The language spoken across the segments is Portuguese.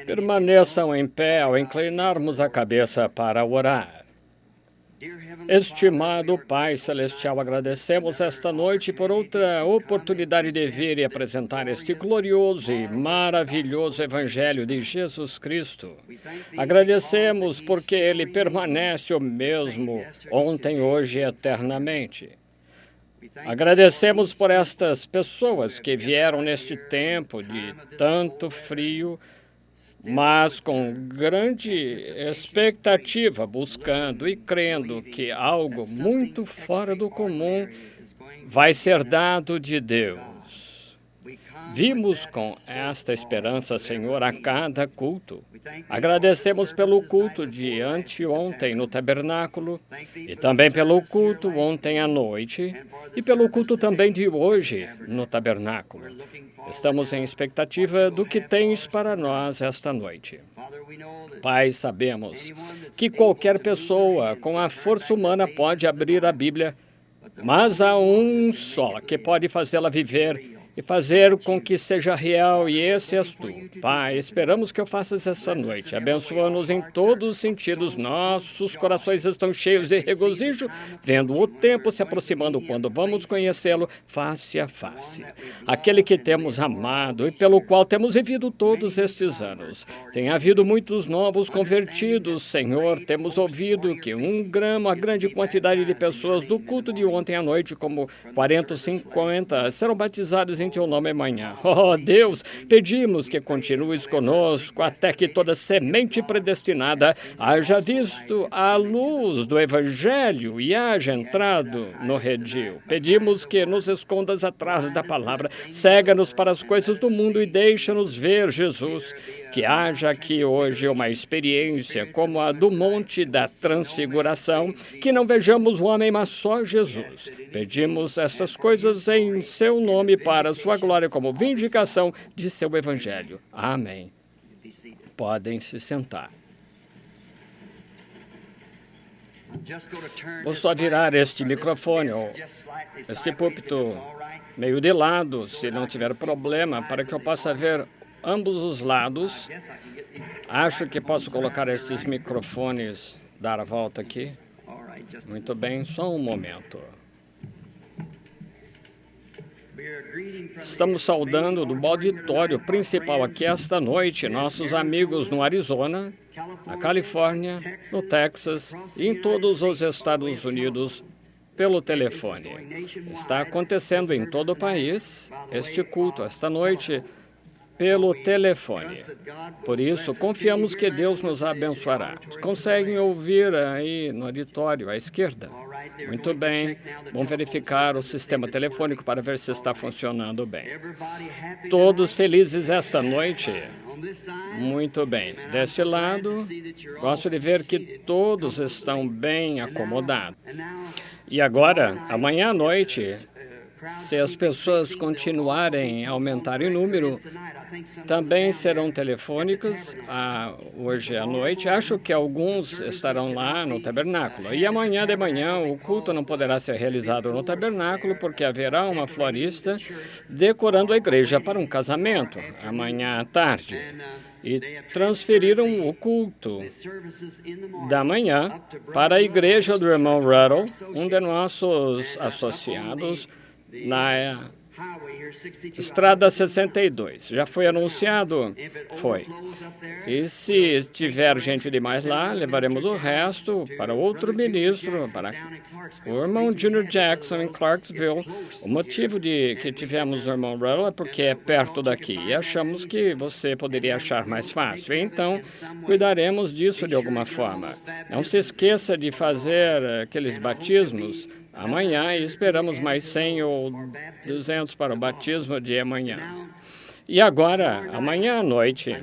Permaneçam em pé ao inclinarmos a cabeça para orar. Estimado Pai Celestial, agradecemos esta noite por outra oportunidade de vir e apresentar este glorioso e maravilhoso Evangelho de Jesus Cristo. Agradecemos porque ele permanece o mesmo ontem, hoje e eternamente. Agradecemos por estas pessoas que vieram neste tempo de tanto frio, mas com grande expectativa, buscando e crendo que algo muito fora do comum vai ser dado de Deus. Vimos com esta esperança, Senhor, a cada culto. Agradecemos pelo culto de anteontem no tabernáculo e também pelo culto ontem à noite e pelo culto também de hoje no tabernáculo. Estamos em expectativa do que tens para nós esta noite. Pai, sabemos que qualquer pessoa com a força humana pode abrir a Bíblia, mas há um só que pode fazê-la viver e fazer com que seja real, e esse és tu. Pai, esperamos que o faças esta noite. Abençoa-nos em todos os sentidos. Nossos corações estão cheios de regozijo, vendo o tempo se aproximando quando vamos conhecê-lo face a face. Aquele que temos amado e pelo qual temos vivido todos estes anos. Tem havido muitos novos convertidos, Senhor. Temos ouvido que uma grande quantidade de pessoas do culto de ontem à noite, como 40 ou 50, serão batizados em teu nome amanhã. Oh, Deus, pedimos que continues conosco até que toda semente predestinada haja visto a luz do Evangelho e haja entrado no redil. Pedimos que nos escondas atrás da palavra, cega-nos para as coisas do mundo e deixa-nos ver Jesus. Que haja aqui hoje uma experiência como a do Monte da Transfiguração, que não vejamos o homem, mas só Jesus. Pedimos estas coisas em seu nome para a sua glória como vindicação de seu Evangelho. Amém. Podem se sentar. Vou só virar este microfone, ou este púlpito meio de lado, se não tiver problema, para que eu possa ver ambos os lados. Acho que posso colocar esses microfones, dar a volta aqui. Muito bem, só um momento. Estamos saudando do auditório principal aqui esta noite nossos amigos no Arizona, na Califórnia, no Texas e em todos os Estados Unidos pelo telefone. Está acontecendo em todo o país este culto esta noite pelo telefone. Por isso, confiamos que Deus nos abençoará. Conseguem ouvir aí no auditório à esquerda? Muito bem. Vamos verificar o sistema telefônico para ver se está funcionando bem. Todos felizes esta noite? Muito bem. Deste lado, gosto de ver que todos estão bem acomodados. E agora, amanhã à noite, se as pessoas continuarem a aumentar em número, também serão telefônicas hoje à noite. Acho que alguns estarão lá no tabernáculo. E amanhã de manhã o culto não poderá ser realizado no tabernáculo porque haverá uma florista decorando a igreja para um casamento amanhã à tarde. E transferiram o culto da manhã para a igreja do irmão Ruddle, um de nossos associados, na Estrada 62. Já foi anunciado? Foi. E se tiver gente demais lá, levaremos o resto para outro ministro, para o irmão Junior Jackson em Clarksville. O motivo de que tivemos o irmão Ruddle é porque é perto daqui e achamos que você poderia achar mais fácil. Então, cuidaremos disso de alguma forma. Não se esqueça de fazer aqueles batismos amanhã e esperamos mais 100 ou 200 para o batismo de amanhã. E agora, amanhã à noite,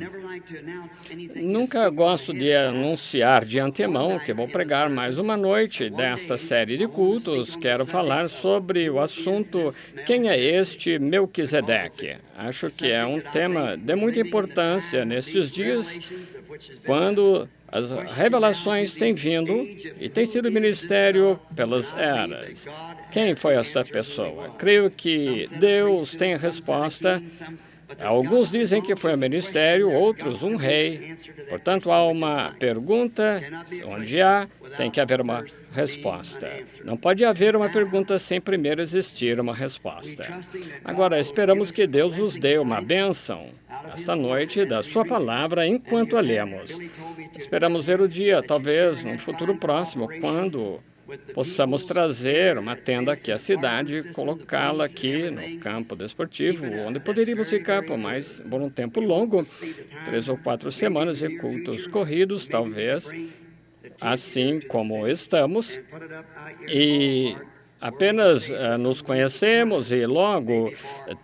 nunca gosto de anunciar de antemão que vou pregar mais uma noite desta série de cultos. Quero falar sobre o assunto Quem é este Melquisedeque? Acho que é um tema de muita importância nestes dias, quando as revelações têm vindo e tem sido ministério pelas eras. Quem foi esta pessoa? Creio que Deus tem a resposta Alguns dizem que foi um ministério, outros um rei. Portanto, há uma pergunta, onde tem que haver uma resposta. Não pode haver uma pergunta sem primeiro existir uma resposta. Agora, esperamos que Deus nos dê uma bênção esta noite da sua palavra enquanto a lemos. Esperamos ver o dia, talvez num futuro próximo, quando possamos trazer uma tenda aqui à cidade, colocá-la aqui no campo desportivo, onde poderíamos ficar por um tempo longo, 3 ou 4 semanas e cultos corridos, talvez, assim como estamos, e apenas nos conhecemos e logo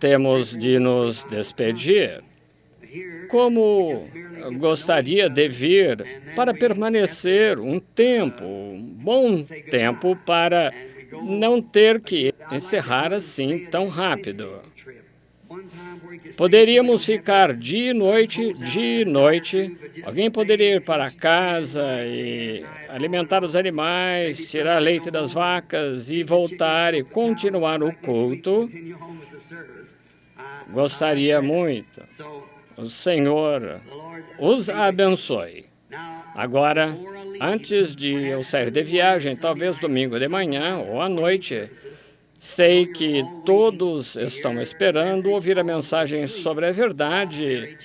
temos de nos despedir. Como gostaria de vir para permanecer um bom tempo, para não ter que encerrar assim tão rápido. Poderíamos ficar dia e noite. Alguém poderia ir para casa e alimentar os animais, tirar leite das vacas e voltar e continuar o culto. Gostaria muito. O Senhor os abençoe. Agora, antes de eu sair de viagem, talvez domingo de manhã ou à noite, sei que todos estão esperando ouvir a mensagem sobre a verdade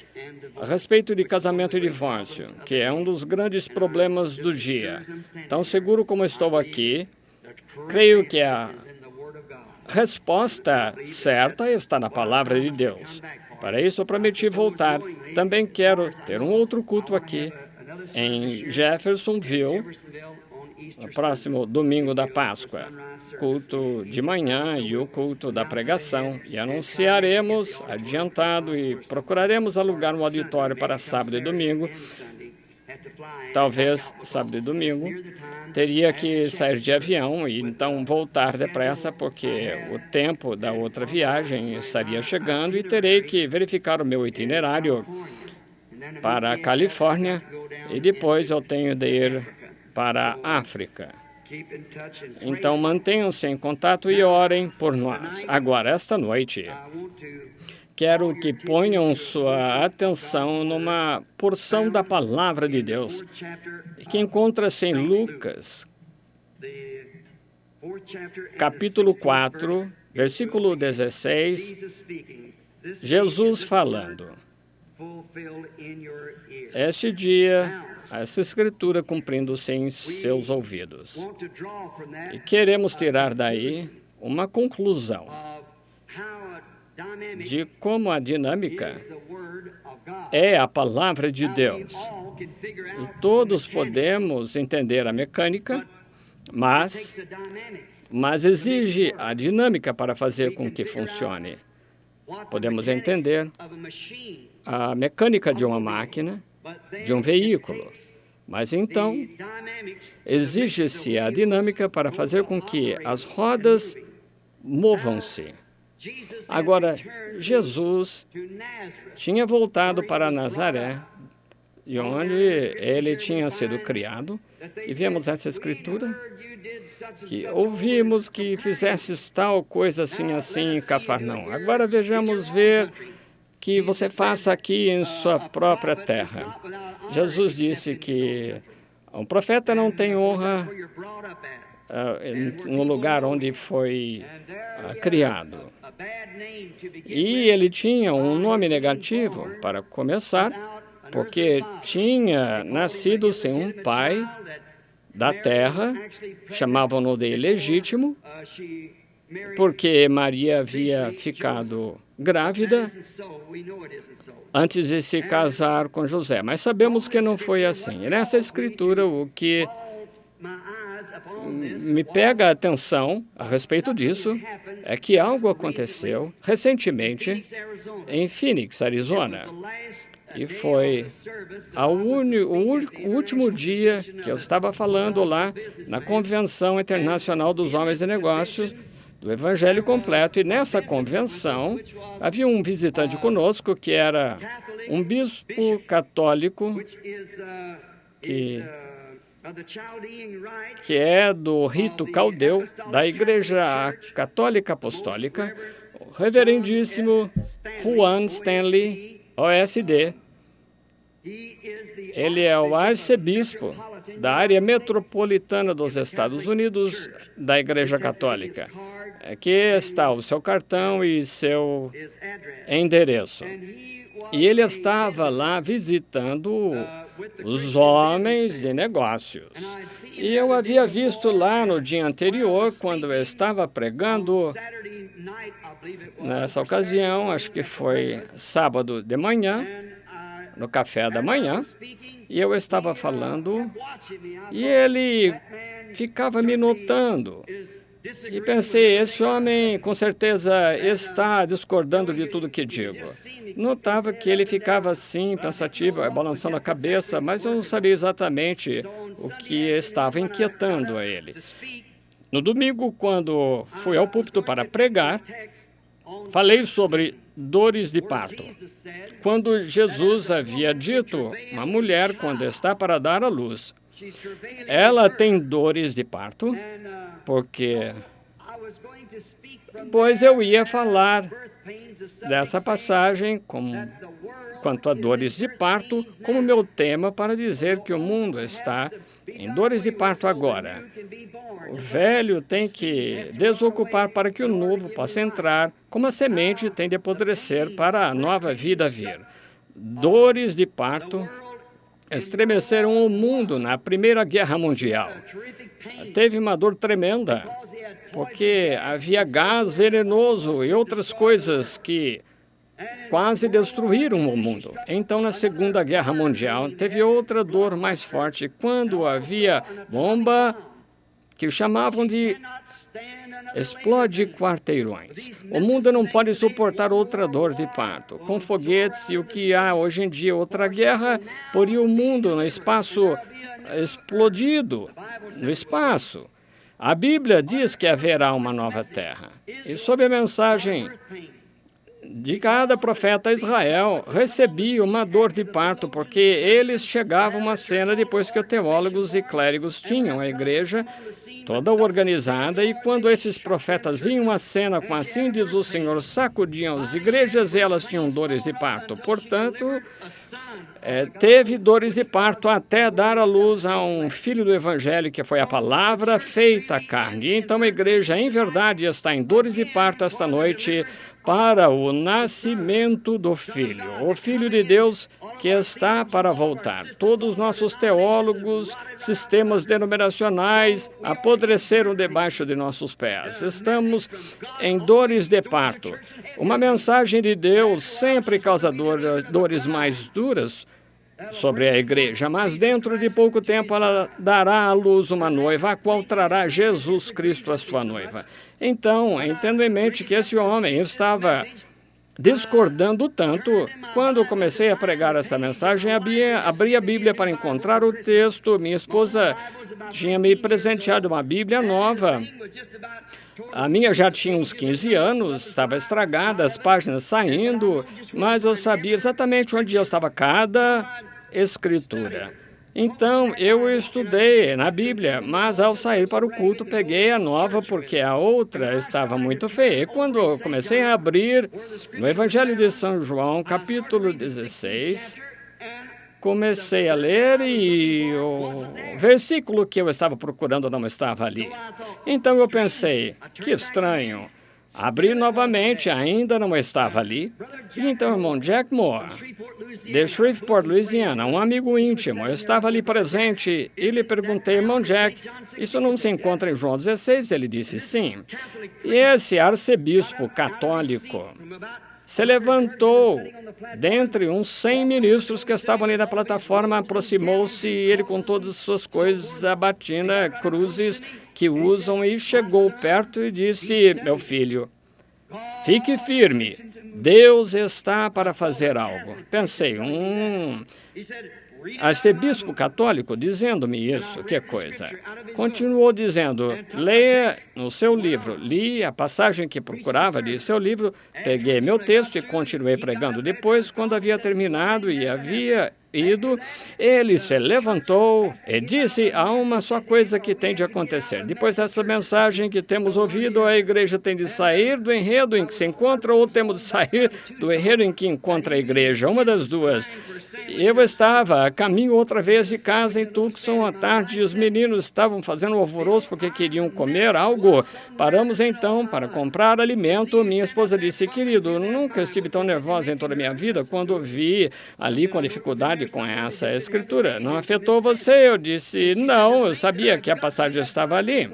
a respeito de casamento e divórcio, que é um dos grandes problemas do dia. Tão seguro como estou aqui, creio que a resposta certa está na palavra de Deus. Para isso, eu prometi voltar. Também quero ter um outro culto aqui em Jeffersonville, no próximo domingo da Páscoa. Culto de manhã e o culto da pregação. E anunciaremos adiantado e procuraremos alugar um auditório para sábado e domingo. Talvez sábado e domingo. Teria que sair de avião e então voltar depressa, porque o tempo da outra viagem estaria chegando e terei que verificar o meu itinerário para a Califórnia e depois eu tenho de ir para a África. Então, mantenham-se em contato e orem por nós. Agora, esta noite, quero que ponham sua atenção numa porção da palavra de Deus que encontra-se em Lucas, capítulo 4, versículo 16, Jesus falando. Este dia, essa escritura cumprindo-se em seus ouvidos. E queremos tirar daí uma conclusão de como a dinâmica é a palavra de Deus. E todos podemos entender a mecânica, mas exige a dinâmica para fazer com que funcione. Podemos entender a mecânica de uma máquina, de um veículo, mas então exige-se a dinâmica para fazer com que as rodas movam-se. Agora, Jesus tinha voltado para Nazaré, de onde ele tinha sido criado, e vemos essa escritura, que ouvimos que fizesses tal coisa assim em Cafarnaum. Agora vejamos ver que você faça aqui em sua própria terra. Jesus disse que um profeta não tem honra no lugar onde foi criado. E ele tinha um nome negativo, para começar, porque tinha nascido sem um pai da terra, chamavam-no de ilegítimo, porque Maria havia ficado grávida antes de se casar com José. Mas sabemos que não foi assim. E nessa escritura, o que me pega a atenção a respeito disso é que algo aconteceu recentemente em Phoenix, Arizona. E foi o último dia que eu estava falando lá na Convenção Internacional dos Homens de Negócios do Evangelho Completo. E nessa convenção havia um visitante conosco que era um bispo católico que é do rito caldeu, da Igreja Católica Apostólica, o reverendíssimo Juan Stanley, OSD. Ele é o arcebispo da área metropolitana dos Estados Unidos da Igreja Católica. Aqui está o seu cartão e seu endereço. E ele estava lá visitando os homens de negócios. E eu havia visto lá no dia anterior, quando eu estava pregando, nessa ocasião, acho que foi sábado de manhã, no café da manhã, e eu estava falando, e ele ficava me notando. E pensei, esse homem com certeza está discordando de tudo que digo. Notava que ele ficava assim, pensativo, balançando a cabeça, mas eu não sabia exatamente o que estava inquietando a ele. No domingo, quando fui ao púlpito para pregar, falei sobre dores de parto. Quando Jesus havia dito, uma mulher, quando está para dar à luz, ela tem dores de parto, porque depois eu ia falar dessa passagem quanto a dores de parto, como meu tema para dizer que o mundo está em dores de parto agora. O velho tem que desocupar para que o novo possa entrar, como a semente tem de apodrecer para a nova vida vir. Dores de parto estremeceram o mundo na Primeira Guerra Mundial. Teve uma dor tremenda, porque havia gás venenoso e outras coisas que quase destruíram o mundo. Então, na Segunda Guerra Mundial, teve outra dor mais forte, quando havia bomba que chamavam de explode quarteirões. O mundo não pode suportar outra dor de parto. Com foguetes e o que há hoje em dia, outra guerra, poria o mundo no espaço explodido, no espaço. A Bíblia diz que haverá uma nova terra. E sob a mensagem de cada profeta a Israel, recebia uma dor de parto, porque eles chegavam a cena depois que os teólogos e clérigos tinham a igreja toda organizada, e quando esses profetas vinham à cena com assim diz o Senhor, sacudiam as igrejas, elas tinham dores de parto. Portanto, teve dores de parto até dar à luz a um filho do Evangelho, que foi a palavra feita carne. E então a igreja, em verdade, está em dores de parto esta noite para o nascimento do Filho, o Filho de Deus que está para voltar. Todos os nossos teólogos, sistemas denominacionais apodreceram debaixo de nossos pés. Estamos em dores de parto. Uma mensagem de Deus sempre causa dores mais duras sobre a igreja, mas dentro de pouco tempo ela dará à luz uma noiva, a qual trará Jesus Cristo, a sua noiva. Então, entendo em mente que esse homem estava discordando tanto. Quando comecei a pregar esta mensagem, abri a Bíblia para encontrar o texto. Minha esposa tinha me presenteado uma Bíblia nova. A minha já tinha uns 15 anos, estava estragada, as páginas saindo, mas eu sabia exatamente onde eu estava cada escritura. Então, eu estudei na Bíblia, mas ao sair para o culto, peguei a nova, porque a outra estava muito feia. E quando eu comecei a abrir no Evangelho de São João, capítulo 16, comecei a ler e o versículo que eu estava procurando não estava ali. Então eu pensei, que estranho. Abri novamente, ainda não estava ali. E então o irmão Jack Moore, de Shreveport, Louisiana, um amigo íntimo, eu estava ali presente e lhe perguntei, irmão Jack, isso não se encontra em João 16? Ele disse sim. E esse arcebispo católico se levantou dentre uns 100 ministros que estavam ali na plataforma, aproximou-se, ele com todas as suas coisas, a batina, cruzes que usam, e chegou perto e disse, meu filho, fique firme, Deus está para fazer algo. Pensei, arcebispo católico dizendo-me isso, que coisa. Continuou dizendo, leia no seu livro. Li a passagem que procurava de seu livro, peguei meu texto e continuei pregando. Depois, quando havia terminado e havia ido, ele se levantou e disse: há uma só coisa que tem de acontecer. Depois dessa mensagem que temos ouvido, a igreja tem de sair do enredo em que se encontra ou temos de sair do enredo em que encontra a igreja. Uma das duas. Eu estava a caminho outra vez de casa em Tucson à tarde e os meninos estavam fazendo alvoroço porque queriam comer algo. Paramos então para comprar alimento. Minha esposa disse: querido, nunca estive tão nervosa em toda a minha vida quando vi ali com dificuldade com essa escritura. Não afetou você? Eu disse: não, eu sabia que a passagem estava ali.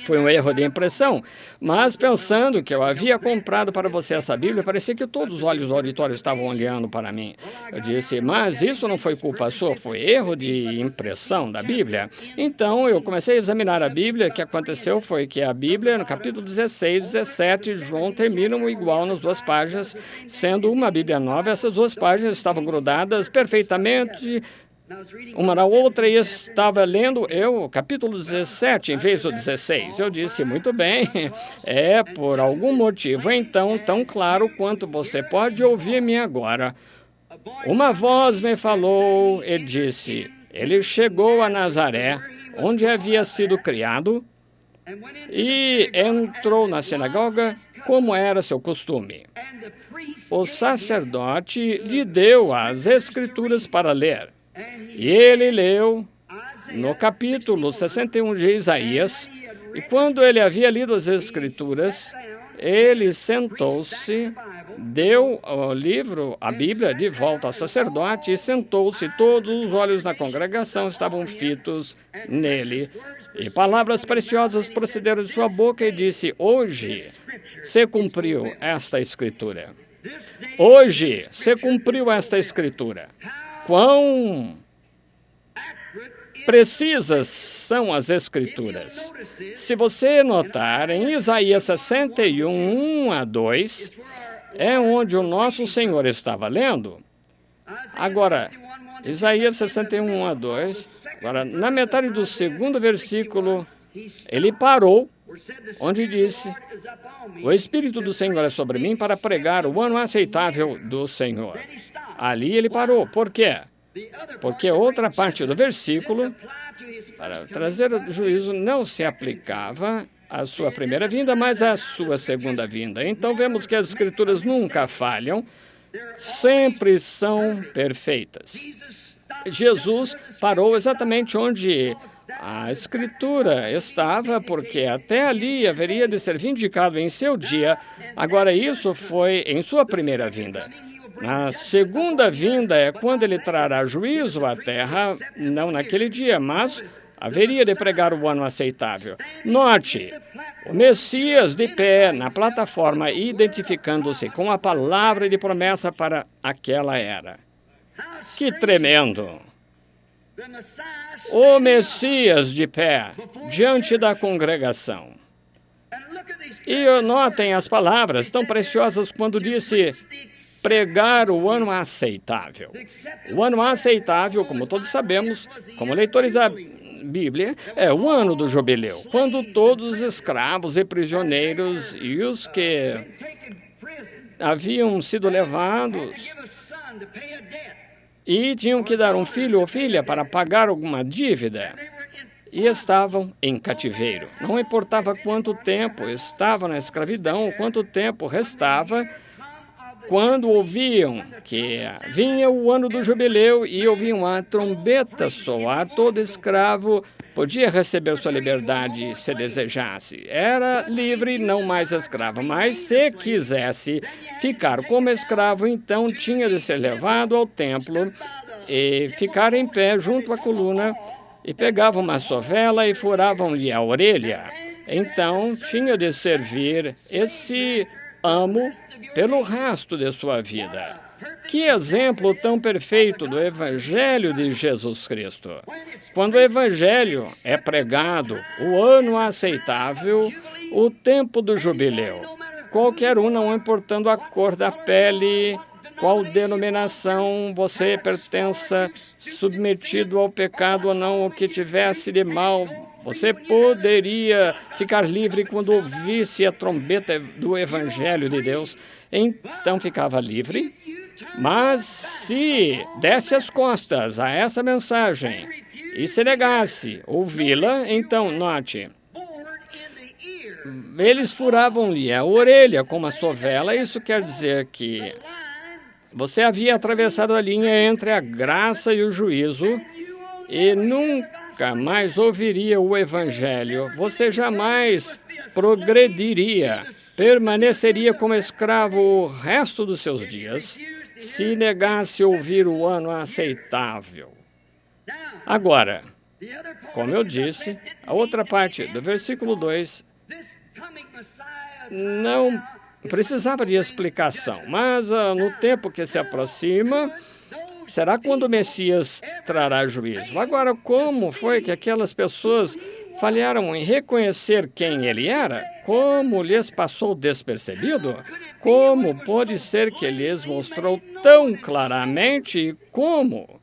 Foi um erro de impressão, mas pensando que eu havia comprado para você essa Bíblia, parecia que todos os olhos do auditório estavam olhando para mim. Eu disse: mas isso não foi culpa sua, foi erro de impressão da Bíblia. Então, eu comecei a examinar a Bíblia. O que aconteceu foi que a Bíblia, no capítulo 16, 17, João terminam igual nas duas páginas, sendo uma Bíblia nova. Essas duas páginas estavam grudadas perfeitamente uma na outra e estava lendo o capítulo 17 em vez do 16. Eu disse: muito bem, é por algum motivo então tão claro quanto você pode ouvir-me agora. Uma voz me falou e disse: ele chegou a Nazaré, onde havia sido criado, e entrou na sinagoga como era seu costume. O sacerdote lhe deu as escrituras para ler. E ele leu no capítulo 61 de Isaías, e quando ele havia lido as Escrituras, ele sentou-se, deu o livro, a Bíblia, de volta ao sacerdote e sentou-se. Todos os olhos da congregação estavam fitos nele. E palavras preciosas procederam de sua boca e disse: hoje se cumpriu esta Escritura. Hoje se cumpriu esta Escritura. Quão precisas são as Escrituras. Se você notar, em Isaías 61, 1 a 2, é onde o nosso Senhor estava lendo. Agora, Isaías 61, 1 a 2, agora, na metade do segundo versículo, ele parou, onde disse: o Espírito do Senhor é sobre mim para pregar o ano aceitável do Senhor. Ali ele parou. Por quê? Porque outra parte do versículo, para trazer o juízo, não se aplicava à sua primeira vinda, mas à sua segunda vinda. Então vemos que as Escrituras nunca falham, sempre são perfeitas. Jesus parou exatamente onde a Escritura estava, porque até ali haveria de ser vindicado em seu dia. Agora, isso foi em sua primeira vinda. Na segunda vinda é quando ele trará juízo à terra, não naquele dia, mas haveria de pregar o ano aceitável. Note, o Messias de pé na plataforma, identificando-se com a palavra de promessa para aquela era. Que tremendo! O Messias de pé diante da congregação. E notem as palavras tão preciosas quando disse: pregar o ano aceitável. O ano aceitável, como todos sabemos, como leitores da Bíblia, é o ano do jubileu, quando todos os escravos e prisioneiros e os que haviam sido levados e tinham que dar um filho ou filha para pagar alguma dívida, e estavam em cativeiro. Não importava quanto tempo estavam na escravidão, quanto tempo restava, quando ouviam que vinha o ano do jubileu e ouviam a trombeta soar, todo escravo podia receber sua liberdade se desejasse. Era livre, não mais escravo, mas se quisesse ficar como escravo, então tinha de ser levado ao templo e ficar em pé junto à coluna, e pegavam uma sovela e furavam-lhe a orelha. Então tinha de servir esse amo pelo resto de sua vida. Que exemplo tão perfeito do Evangelho de Jesus Cristo. Quando o Evangelho é pregado, o ano aceitável, o tempo do jubileu, qualquer um, não importando a cor da pele, qual denominação você pertença, submetido ao pecado ou não, o que tivesse de mal, você poderia ficar livre quando ouvisse a trombeta do Evangelho de Deus. Então ficava livre Mas se desse as costas a essa mensagem e se negasse ouvi-la, então, note, eles furavam-lhe a orelha com uma sovela. Isso quer dizer que você havia atravessado a linha entre a graça e o juízo e nunca mais ouviria o evangelho. Você jamais progrediria, permaneceria como escravo o resto dos seus dias se negasse ouvir o ano aceitável. Agora, como eu disse, a outra parte do versículo 2 não precisava de explicação, mas no tempo que se aproxima, será quando o Messias trará juízo. Agora, como foi que aquelas pessoas falharam em reconhecer quem ele era? Como lhes passou despercebido? Como pode ser que lhes mostrou tão claramente e como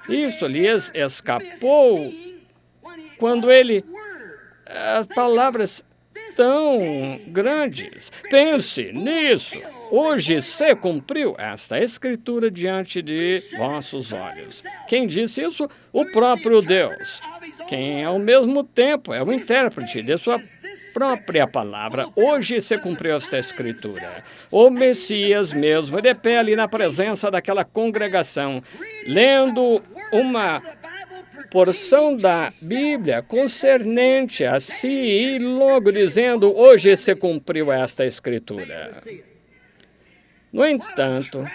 isso lhes escapou quando ele... As palavras tão grandes. Pense nisso. Hoje se cumpriu esta escritura diante de vossos olhos. Quem disse isso? O próprio Deus. Quem ao mesmo tempo é o intérprete de sua própria palavra. Hoje se cumpriu esta escritura. O Messias mesmo, de pé ali na presença daquela congregação, lendo uma porção da Bíblia concernente a si e logo dizendo, hoje se cumpriu esta escritura. No entanto,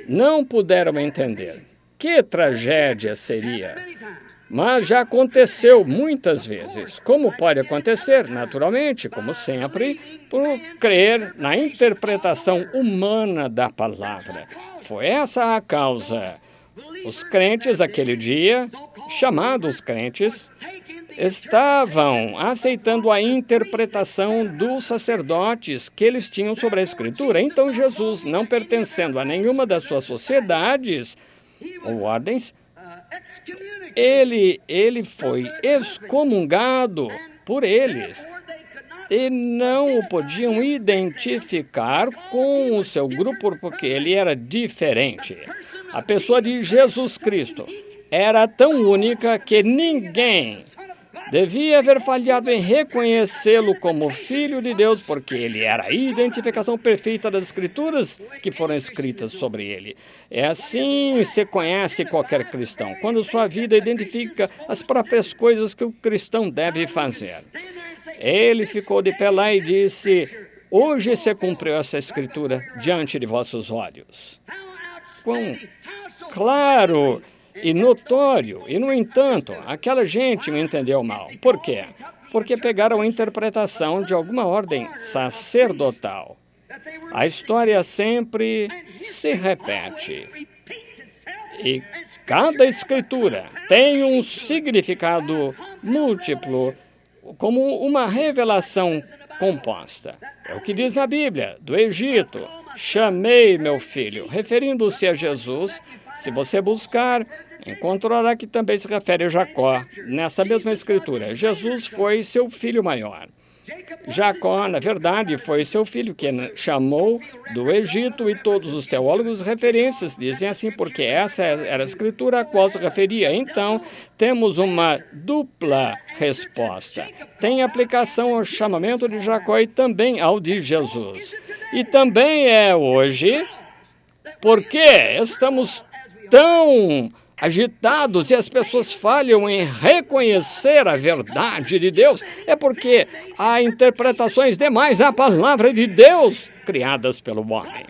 não puderam entender. Que tragédia seria? Mas já aconteceu muitas vezes. Como pode acontecer? Naturalmente, como sempre, por crer na interpretação humana da palavra. Foi essa a causa. Os crentes daquele dia, chamados crentes, estavam aceitando a interpretação dos sacerdotes que eles tinham sobre a Escritura. Então Jesus, não pertencendo a nenhuma das suas sociedades ou ordens, ele foi excomungado por eles e não o podiam identificar com o seu grupo porque ele era diferente. A pessoa de Jesus Cristo era tão única que ninguém devia haver falhado em reconhecê-lo como Filho de Deus, porque ele era a identificação perfeita das Escrituras que foram escritas sobre ele. É assim se conhece qualquer cristão, quando sua vida identifica as próprias coisas que o cristão deve fazer. Ele ficou de pé lá e disse, hoje se cumpriu essa Escritura diante de vossos olhos. Quão claro e notório, e no entanto, aquela gente me entendeu mal. Por quê? Porque pegaram a interpretação de alguma ordem sacerdotal. A história sempre se repete. E cada escritura tem um significado múltiplo, como uma revelação composta. É o que diz a Bíblia, do Egito, chamei meu filho, referindo-se a Jesus. Se você buscar, encontrará que também se refere a Jacó, nessa mesma escritura. Jesus foi seu filho maior. Jacó, na verdade, foi seu filho que chamou do Egito, e todos os teólogos referências dizem assim, porque essa era a escritura a qual se referia. Então, temos uma dupla resposta. Tem aplicação ao chamamento de Jacó e também ao de Jesus. E também é hoje, porque estamos tão agitados e as pessoas falham em reconhecer a verdade de Deus, é porque há interpretações demais da palavra de Deus criadas pelo homem.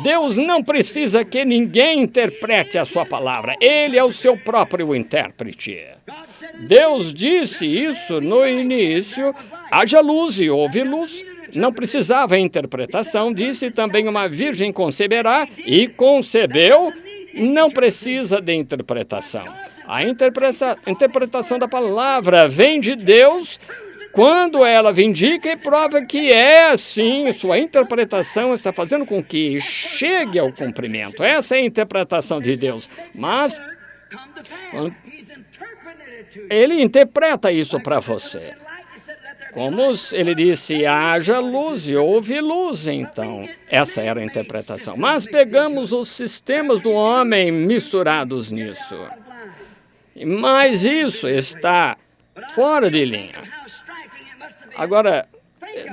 Deus não precisa que ninguém interprete a sua palavra, ele é o seu próprio intérprete. Deus disse isso no início, haja luz e houve luz. Não precisava interpretação, disse também uma virgem conceberá e concebeu. Não precisa de interpretação. A interpretação da palavra vem de Deus quando ela vindica e prova que é assim. Sua interpretação está fazendo com que chegue ao cumprimento. Essa é a interpretação de Deus. Mas ele interpreta isso para você. ele disse, haja luz e houve luz, então. Essa era a interpretação. Mas pegamos os sistemas do homem misturados nisso. Mas isso está fora de linha. Agora,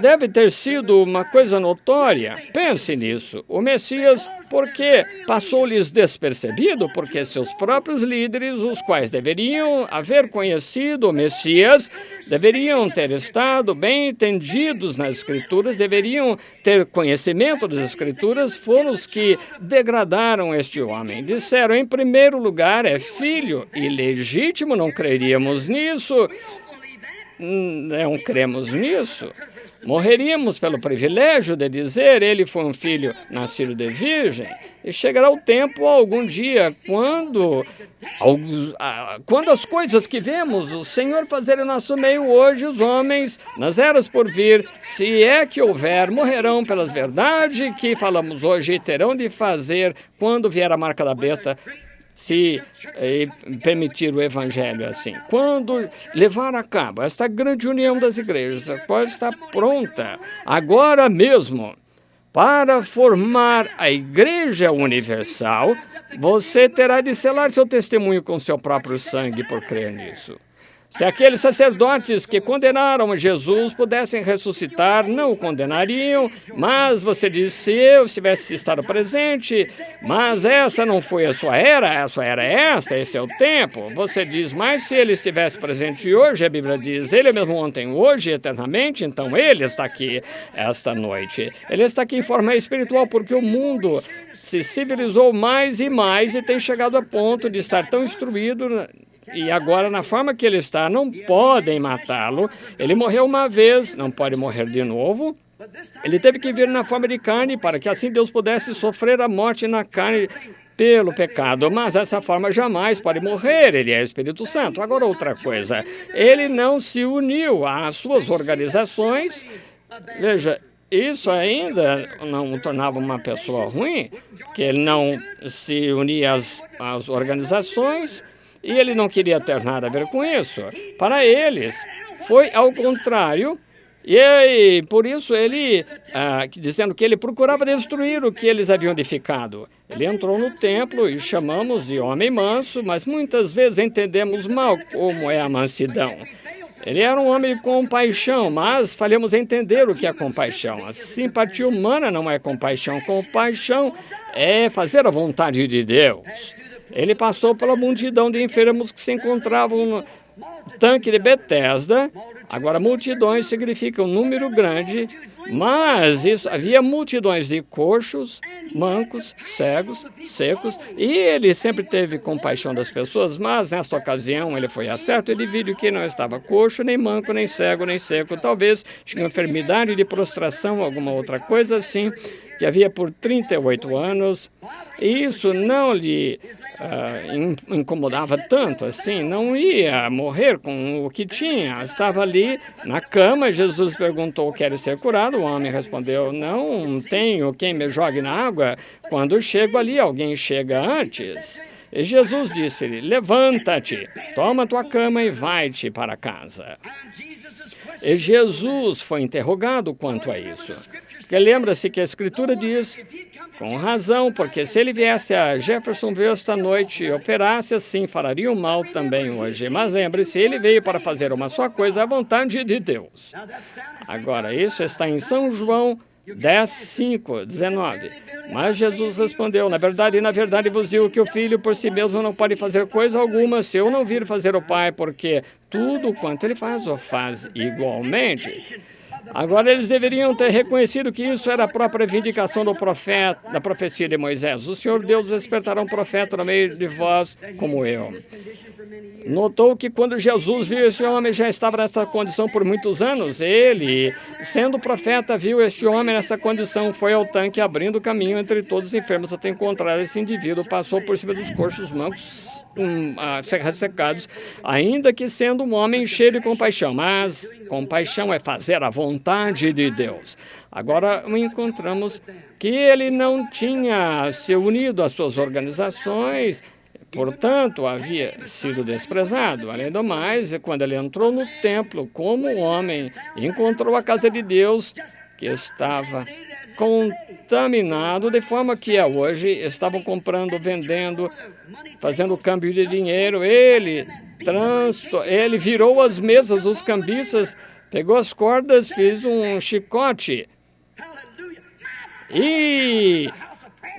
deve ter sido uma coisa notória. Pense nisso. O Messias, por que passou-lhes despercebido? Porque seus próprios líderes, os quais deveriam haver conhecido o Messias, deveriam ter estado bem entendidos nas Escrituras, deveriam ter conhecimento das Escrituras, foram os que degradaram este homem. Disseram, em primeiro lugar, é filho ilegítimo, não creríamos nisso. Não cremos nisso. Morreríamos pelo privilégio de dizer ele foi um filho nascido de virgem. E chegará o tempo, algum dia, quando as coisas que vemos o Senhor fazer em nosso meio hoje, os homens, nas eras por vir, se é que houver, morrerão pelas verdades que falamos hoje e terão de fazer quando vier a marca da besta, se permitir o evangelho assim. Quando levar a cabo esta grande união das igrejas, a qual está pronta agora mesmo para formar a Igreja Universal, você terá de selar seu testemunho com seu próprio sangue por crer nisso. Se aqueles sacerdotes que condenaram Jesus pudessem ressuscitar, não o condenariam, mas você diz, se eu tivesse estado presente, mas essa não foi a sua era é esta, esse é o tempo. Você diz, mas se ele estivesse presente hoje, a Bíblia diz, ele é mesmo ontem, hoje, eternamente, então ele está aqui esta noite. Ele está aqui em forma espiritual porque o mundo se civilizou mais e tem chegado a ponto de estar tão instruído. E agora, na forma que ele está, não podem matá-lo. Ele morreu uma vez, não pode morrer de novo. Ele teve que vir na forma de carne para que assim Deus pudesse sofrer a morte na carne pelo pecado. Mas essa forma jamais pode morrer, ele é Espírito Santo. Agora, outra coisa, ele não se uniu às suas organizações. Veja, isso ainda não o tornava uma pessoa ruim, que ele não se unia às organizações. E ele não queria ter nada a ver com isso. Para eles, foi ao contrário. E por isso ele, dizendo que ele procurava destruir o que eles haviam edificado. Ele entrou no templo e chamamos de homem manso, mas muitas vezes entendemos mal como é a mansidão. Ele era um homem de compaixão, mas falhamos entender o que é compaixão. A simpatia humana não é compaixão. Compaixão é fazer a vontade de Deus. Ele passou pela multidão de enfermos que se encontravam no tanque de Betesda. Agora, multidões significa um número grande, mas havia multidões de coxos, mancos, cegos, secos, e ele sempre teve compaixão das pessoas, mas nesta ocasião ele foi acerto, ele viu que não estava coxo, nem manco, nem cego, nem seco, talvez tinha enfermidade de prostração, alguma outra coisa assim, que havia por 38 anos, e isso não lhe incomodava tanto assim, não ia morrer com o que tinha, estava ali na cama. Jesus perguntou, quer ser curado? O homem respondeu, não tenho quem me jogue na água, quando chego ali alguém chega antes. E Jesus disse-lhe, levanta-te, toma tua cama e vai-te para casa. E Jesus foi interrogado quanto a isso, porque lembra-se que a Escritura diz, com razão, porque se ele viesse a Jeffersonville esta noite e operasse assim, faria mal também hoje. Mas lembre-se, ele veio para fazer uma só coisa, a vontade de Deus. Agora, isso está em São João 10:5-19. Mas Jesus respondeu, na verdade vos digo que o Filho por si mesmo não pode fazer coisa alguma se eu não vir fazer o Pai, porque tudo quanto ele faz, o faz igualmente. Agora, eles deveriam ter reconhecido que isso era a própria vindicação do profeta, da profecia de Moisés. O Senhor Deus despertará um profeta no meio de vós como eu. Notou que quando Jesus viu esse homem, já estava nessa condição por muitos anos. Ele, sendo profeta, viu este homem nessa condição, foi ao tanque abrindo caminho entre todos os enfermos até encontrar esse indivíduo. Passou por cima dos coxos mancos, ressecados, ainda que sendo um homem cheio de compaixão. Mas compaixão é fazer a vontade de Deus. Agora encontramos que ele não tinha se unido às suas organizações, portanto, havia sido desprezado. Além do mais, quando ele entrou no templo como homem, encontrou a casa de Deus que estava contaminado, de forma que hoje estavam comprando, vendendo, fazendo câmbio de dinheiro. Ele virou as mesas dos cambistas, pegou as cordas, fez um chicote e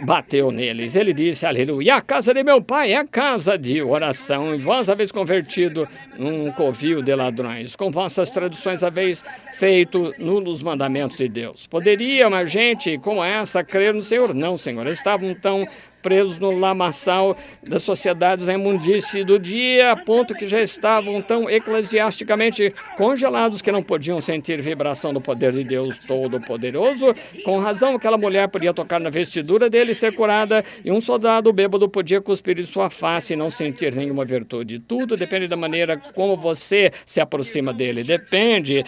bateu neles. Ele disse, aleluia, a casa de meu pai é a casa de oração, e vós haveis convertido num covil de ladrões. Com vossas traduções haveis feito nulos mandamentos de Deus. Poderia uma gente como essa crer no Senhor? Não, Senhor. Estavam tão presos no lamaçal das sociedades da imundície do dia, a ponto que já estavam tão eclesiasticamente congelados que não podiam sentir vibração do poder de Deus Todo-Poderoso. Com razão, aquela mulher podia tocar na vestidura dele e ser curada, e um soldado bêbado podia cuspir em sua face e não sentir nenhuma virtude. Tudo depende da maneira como você se aproxima dele. Depende,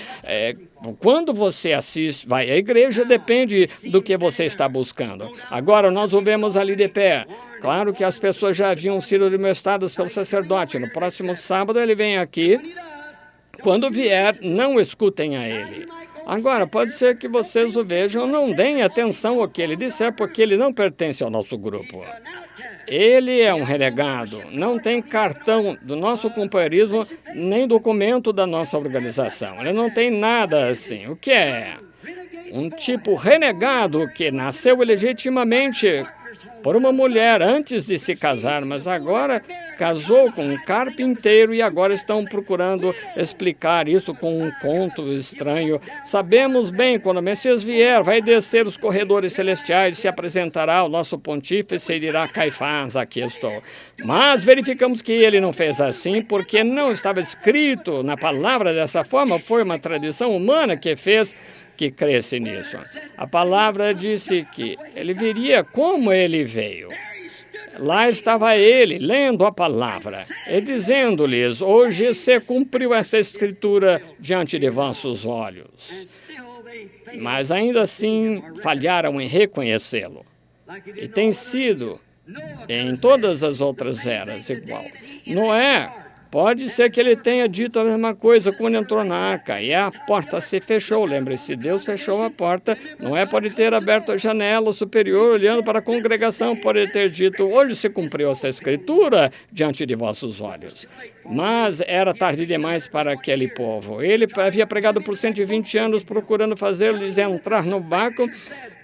quando você assiste, vai à igreja, depende do que você está buscando. Agora, nós o vemos ali de pé. Claro que as pessoas já haviam sido admoestadas pelo sacerdote. No próximo sábado ele vem aqui. Quando vier, não escutem a ele. Agora, pode ser que vocês o vejam, não deem atenção ao que ele disser, porque ele não pertence ao nosso grupo. Ele é um renegado, não tem cartão do nosso companheirismo, nem documento da nossa organização. Ele não tem nada assim. O que é? Um tipo renegado que nasceu ilegitimamente por uma mulher antes de se casar, mas agora casou com um carpinteiro e agora estão procurando explicar isso com um conto estranho. Sabemos bem, quando o Messias vier, vai descer os corredores celestiais, se apresentará ao nosso pontífice e dirá, Caifás, aqui estou. Mas verificamos que ele não fez assim, porque não estava escrito na palavra dessa forma, foi uma tradição humana que fez que cresce nisso. A palavra disse que ele viria como ele veio. Lá estava ele, lendo a palavra, e dizendo-lhes, hoje se cumpriu essa escritura diante de vossos olhos. Mas ainda assim falharam em reconhecê-lo. E tem sido em todas as outras eras igual. Noé, pode ser que ele tenha dito a mesma coisa quando entrou na arca e a porta se fechou. Lembre-se, Deus fechou a porta. Noé pode ter aberto a janela superior, olhando para a congregação, pode ter dito, hoje se cumpriu essa escritura diante de vossos olhos. Mas era tarde demais para aquele povo. Ele havia pregado por 120 anos, procurando fazê-los entrar no barco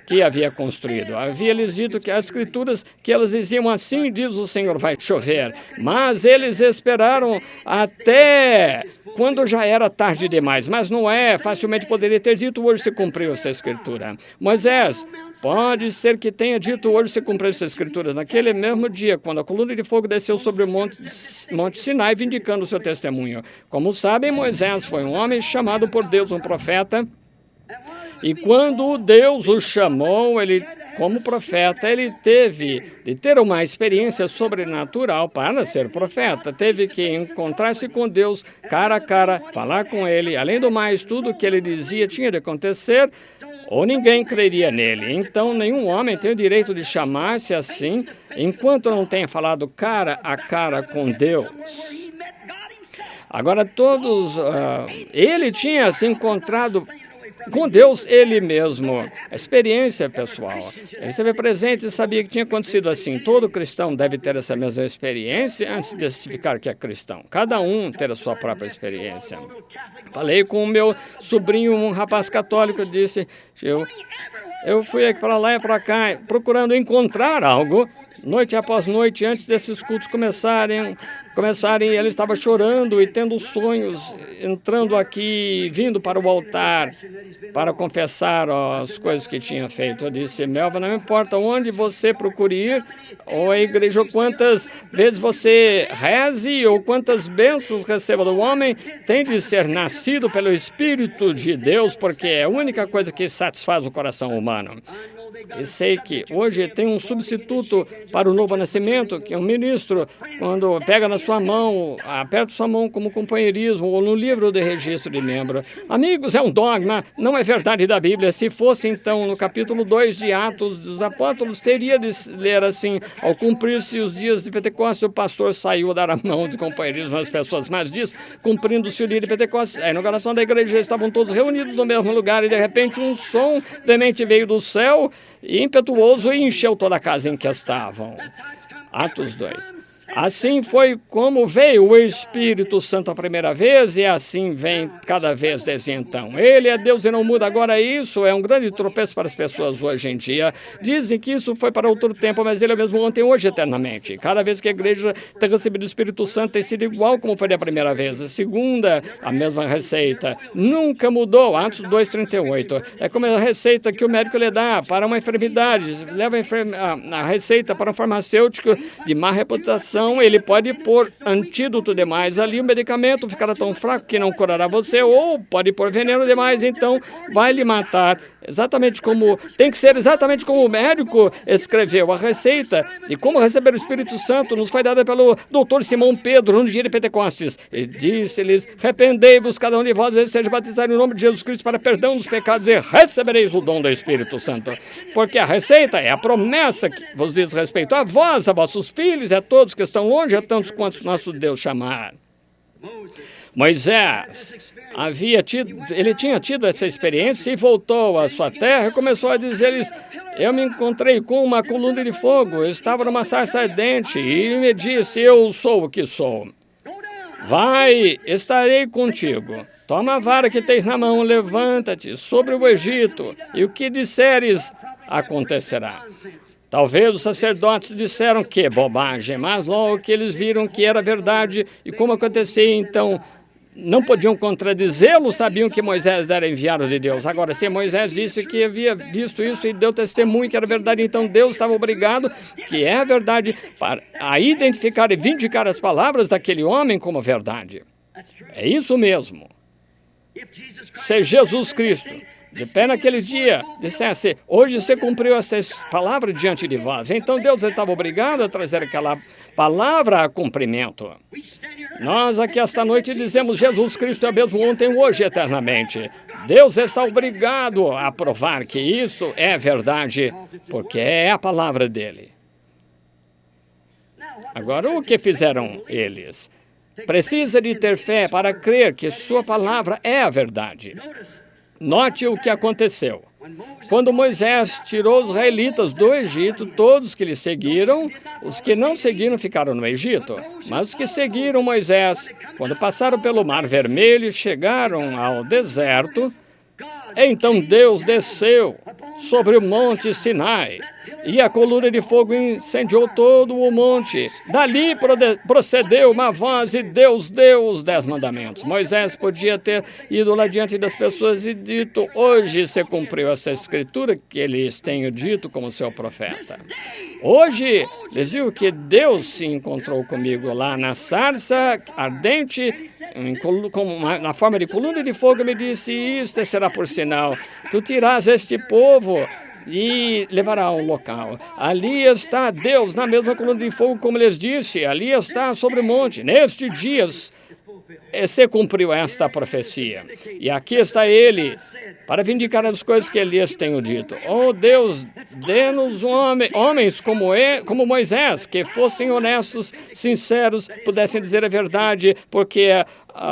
que havia construído. Havia-lhes dito que as escrituras, que elas diziam assim, diz o Senhor, vai chover. Mas eles esperaram até quando já era tarde demais. Mas Noé facilmente poderia ter dito, hoje se cumpriu essa escritura. Moisés, pode ser que tenha dito, hoje se cumpriu essa escritura. Naquele mesmo dia, quando a coluna de fogo desceu sobre o monte Sinai, vindicando o seu testemunho. Como sabem, Moisés foi um homem chamado por Deus, um profeta. E quando Deus o chamou, ele, como profeta, ele teve de ter uma experiência sobrenatural para ser profeta. Teve que encontrar-se com Deus cara a cara, falar com ele. Além do mais, tudo o que ele dizia tinha de acontecer, ou ninguém creria nele. Então, nenhum homem tem o direito de chamar-se assim, enquanto não tenha falado cara a cara com Deus. Agora, ele tinha se encontrado com Deus ele mesmo, a experiência pessoal. Ele esteve presente e sabia que tinha acontecido assim. Todo cristão deve ter essa mesma experiência antes de testificar que é cristão. Cada um ter a sua própria experiência. Falei com o meu sobrinho, um rapaz católico, disse, eu fui aqui para lá e para cá, procurando encontrar algo. Noite após noite, antes desses cultos começarem, ele estava chorando e tendo sonhos, entrando aqui, vindo para o altar, para confessar as coisas que tinha feito. Eu disse, Melva, não importa onde você procure ir, ou a igreja, ou quantas vezes você reze, ou quantas bênçãos receba do homem, tem de ser nascido pelo Espírito de Deus, porque é a única coisa que satisfaz o coração humano. E sei que hoje tem um substituto para o novo nascimento, que é um ministro, quando pega na sua mão, aperta sua mão como companheirismo ou no livro de registro de membro. Amigos, é um dogma, não é verdade da Bíblia. Se fosse, então, no capítulo 2 de Atos dos Apóstolos, teria de ler assim: ao cumprir-se os dias de Pentecostes, o pastor saiu a dar a mão de companheirismo às pessoas, mas diz, cumprindo-se o dia de Pentecostes, a inauguração da igreja, estavam todos reunidos no mesmo lugar e de repente um som veemente veio do céu, impetuoso, e encheu toda a casa em que estavam. Atos 2. Assim foi como veio o Espírito Santo a primeira vez e assim vem cada vez desde então. Ele é Deus e não muda. Agora isso é um grande tropeço para as pessoas hoje em dia. Dizem que isso foi para outro tempo, mas ele é mesmo ontem, hoje, eternamente. Cada vez que a igreja tem recebido o Espírito Santo tem sido igual como foi da primeira vez. A segunda, a mesma receita. Nunca mudou. Atos 2:38. É como a receita que o médico lhe dá para uma enfermidade. Leva a receita para um farmacêutico de má reputação. Ele pode pôr antídoto demais ali, o medicamento ficará tão fraco que não curará você, ou pode pôr veneno demais, então vai lhe matar. Tem que ser exatamente como o médico escreveu a receita. E como receber o Espírito Santo nos foi dada pelo Dr. Simão Pedro no dia de Pentecostes. E disse-lhes: arrependei-vos cada um de vós e seja batizado em nome de Jesus Cristo para perdão dos pecados e recebereis o dom do Espírito Santo. Porque a receita é a promessa que vos diz respeito a vós, a vossos filhos, a todos que estão longe, a tantos quantos nosso Deus chamar. Moisés ele tinha tido essa experiência e voltou à sua terra e começou a dizer-lhes: eu me encontrei com uma coluna de fogo, eu estava numa sarça ardente e me disse: eu sou o que sou. Vai, estarei contigo. Toma a vara que tens na mão, levanta-te sobre o Egito e o que disseres acontecerá. Talvez os sacerdotes disseram que bobagem, mas logo que eles viram que era verdade e como acontecia, então não podiam contradizê-lo, sabiam que Moisés era enviado de Deus. Agora, se Moisés disse que havia visto isso e deu testemunho que era verdade, então Deus estava obrigado, que é a verdade, a identificar e vindicar as palavras daquele homem como verdade. É isso mesmo. Se Jesus Cristo, de pé naquele dia, dissesse: hoje você cumpriu essa palavra diante de vós, então Deus estava obrigado a trazer aquela palavra a cumprimento. Nós aqui esta noite dizemos: Jesus Cristo é mesmo ontem, hoje, eternamente. Deus está obrigado a provar que isso é verdade, porque é a palavra dele. Agora, o que fizeram eles? Precisa de ter fé para crer que sua palavra é a verdade. Note o que aconteceu. Quando Moisés tirou os israelitas do Egito, todos que lhe seguiram, os que não seguiram ficaram no Egito. Mas os que seguiram Moisés, quando passaram pelo Mar Vermelho e chegaram ao deserto, então Deus desceu sobre o monte Sinai e a coluna de fogo incendiou todo o monte. Dali procedeu uma voz e Deus deu os 10 mandamentos. Moisés podia ter ido lá diante das pessoas e dito: hoje se cumpriu essa escritura que lhes tenho dito como seu profeta. Hoje, lhes digo que Deus se encontrou comigo lá na sarça ardente, na forma de coluna de fogo, me disse: isto será por sinal. Tu tirás este povo e levará a um local. Ali está Deus, na mesma coluna de fogo, como lhes disse. Ali está sobre o monte. Nestes dias se cumpriu esta profecia. E aqui está ele, para vindicar as coisas que lhes tenho dito. Oh Deus, dê-nos homens como Moisés, que fossem honestos, sinceros, pudessem dizer a verdade, porque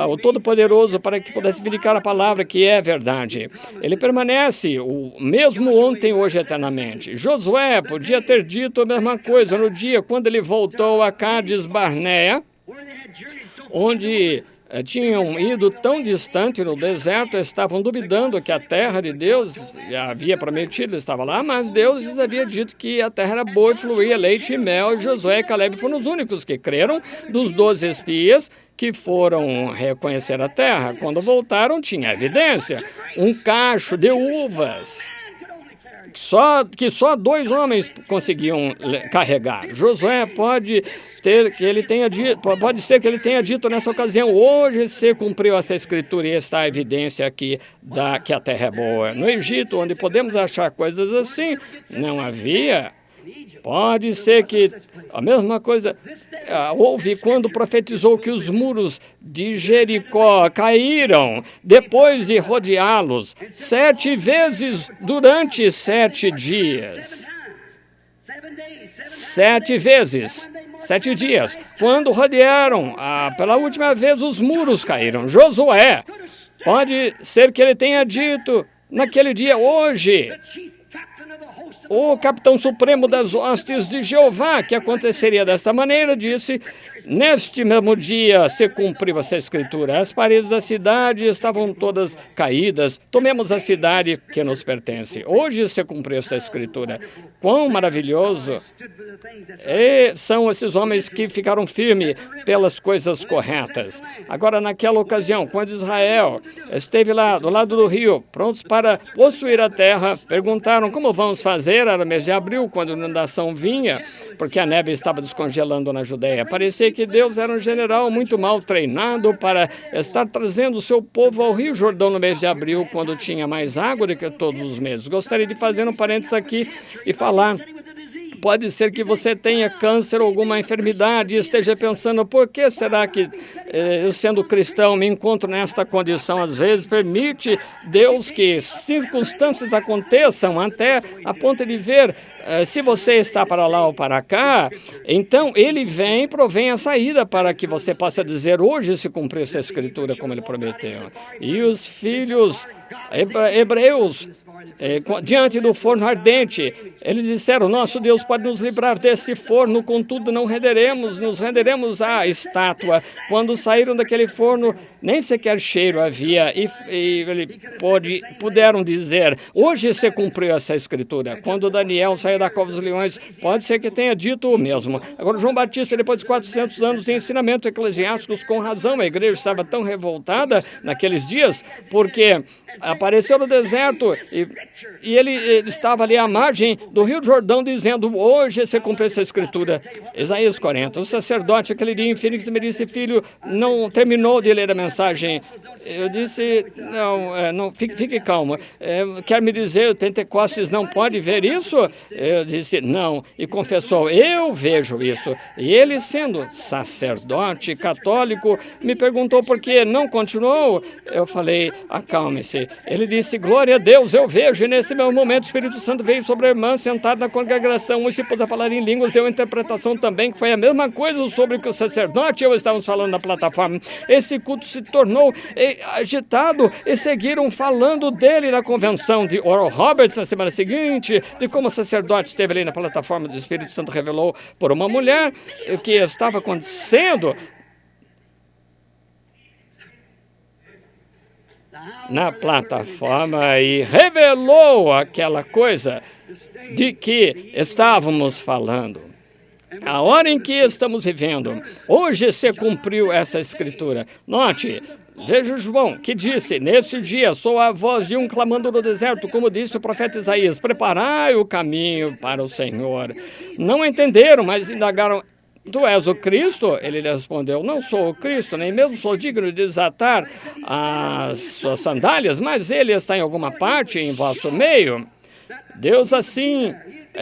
o Todo-Poderoso, para que pudesse vindicar a palavra que é verdade. Ele permanece o mesmo ontem, hoje, eternamente. Josué podia ter dito a mesma coisa no dia quando ele voltou a Cádiz Barnea, onde tinham ido tão distante no deserto, estavam duvidando que a terra de Deus havia prometido, estava lá, mas Deus lhes havia dito que a terra era boa e fluía leite e mel. E Josué e Caleb foram os únicos que creram dos 12 espias que foram reconhecer a terra. Quando voltaram, tinha evidência, um cacho de uvas que só 2 homens conseguiam carregar. Josué pode pode ser que ele tenha dito nessa ocasião, hoje se cumpriu essa escritura e está a evidência aqui que a terra é boa. No Egito, onde podemos achar coisas assim, não havia. Pode ser que a mesma coisa houve quando profetizou que os muros de Jericó caíram depois de rodeá-los 7 vezes durante 7 dias. 7 vezes, 7 dias. Quando rodearam pela última vez, os muros caíram. Josué, pode ser que ele tenha dito naquele dia, hoje, o capitão supremo das hostes de Jeová, que aconteceria desta maneira, disse, neste mesmo dia se cumpriu essa escritura. As paredes da cidade estavam todas caídas. Tomemos a cidade que nos pertence. Hoje se cumpriu essa escritura. Quão maravilhoso são esses homens que ficaram firmes pelas coisas corretas. Agora, naquela ocasião, quando Israel esteve lá do lado do rio, prontos para possuir a terra, perguntaram como vamos fazer. Era mês de abril, quando a inundação vinha, porque a neve estava descongelando na Judéia. Parecia que Deus era um general muito mal treinado para estar trazendo o seu povo ao Rio Jordão no mês de abril, quando tinha mais água do que todos os meses. Gostaria de fazer um parênteses aqui e falar. Pode ser que você tenha câncer ou alguma enfermidade e esteja pensando, por que será que eu, sendo cristão, me encontro nesta condição? Às vezes permite Deus que circunstâncias aconteçam até a ponto de ver se você está para lá ou para cá. Então, ele vem e provém a saída para que você possa dizer, hoje se cumpriu essa escritura como ele prometeu. E os filhos hebreus, diante do forno ardente, eles disseram, nosso Deus pode nos livrar desse forno, contudo nos renderemos à estátua. Quando saíram daquele forno, nem sequer cheiro havia, e puderam dizer, hoje se cumpriu essa escritura. Quando Daniel saiu da cova dos leões, pode ser que tenha dito o mesmo. Agora, João Batista, depois de 400 anos de ensinamento eclesiásticos, com razão, a igreja estava tão revoltada naqueles dias, porque apareceu no deserto e ele estava ali à margem do Rio Jordão dizendo, hoje se cumpriu essa escritura. Isaías 40. O sacerdote aquele dia em Phoenix me disse, filho, não terminou de ler a mensagem. Eu disse, não, fique calmo. Quer me dizer, o Pentecostes não pode ver isso? Eu disse, não. E confessou, eu vejo isso. E ele, sendo sacerdote católico, me perguntou por que não continuou. Eu falei, acalme-se. Ele disse, glória a Deus, eu vejo. E nesse mesmo momento o Espírito Santo veio sobre a irmã sentada na congregação e se pôs a falar em línguas, deu interpretação também, que foi a mesma coisa sobre o que o sacerdote e eu estávamos falando na plataforma. Esse culto se tornou agitado e seguiram falando dele na convenção de Oral Roberts na semana seguinte, de como o sacerdote esteve ali na plataforma do Espírito Santo revelou por uma mulher o que estava acontecendo na plataforma e revelou aquela coisa de que estávamos falando. A hora em que estamos vivendo, hoje se cumpriu essa escritura. Note, veja João, que disse, neste dia sou a voz de um clamando no deserto, como disse o profeta Isaías, preparai o caminho para o Senhor. Não entenderam, mas indagaram, tu és o Cristo? Ele lhe respondeu, não sou o Cristo, nem mesmo sou digno de desatar as suas sandálias, mas ele está em alguma parte em vosso meio. Deus assim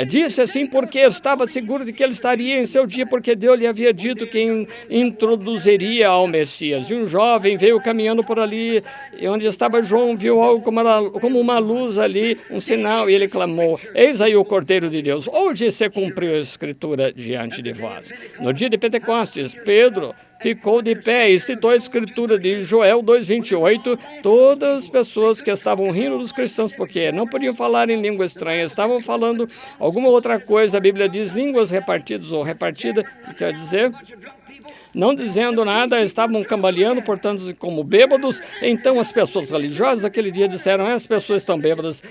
disse assim porque estava seguro de que ele estaria em seu dia, porque Deus lhe havia dito que introduziria ao Messias. E um jovem veio caminhando por ali, e onde estava João, viu algo como uma luz ali, um sinal, e ele clamou, eis aí o Cordeiro de Deus. Hoje se cumpriu a escritura diante de vós. No dia de Pentecostes, Pedro ficou de pé e citou a escritura de Joel 2:28, todas as pessoas que estavam rindo dos cristãos, porque não podiam falar em língua estranha, estavam falando alguma outra coisa. A Bíblia diz línguas repartidas ou repartida, que quer dizer, não dizendo nada, estavam cambaleando, portanto, como bêbados. Então as pessoas religiosas aquele dia disseram, as pessoas estão bêbadas,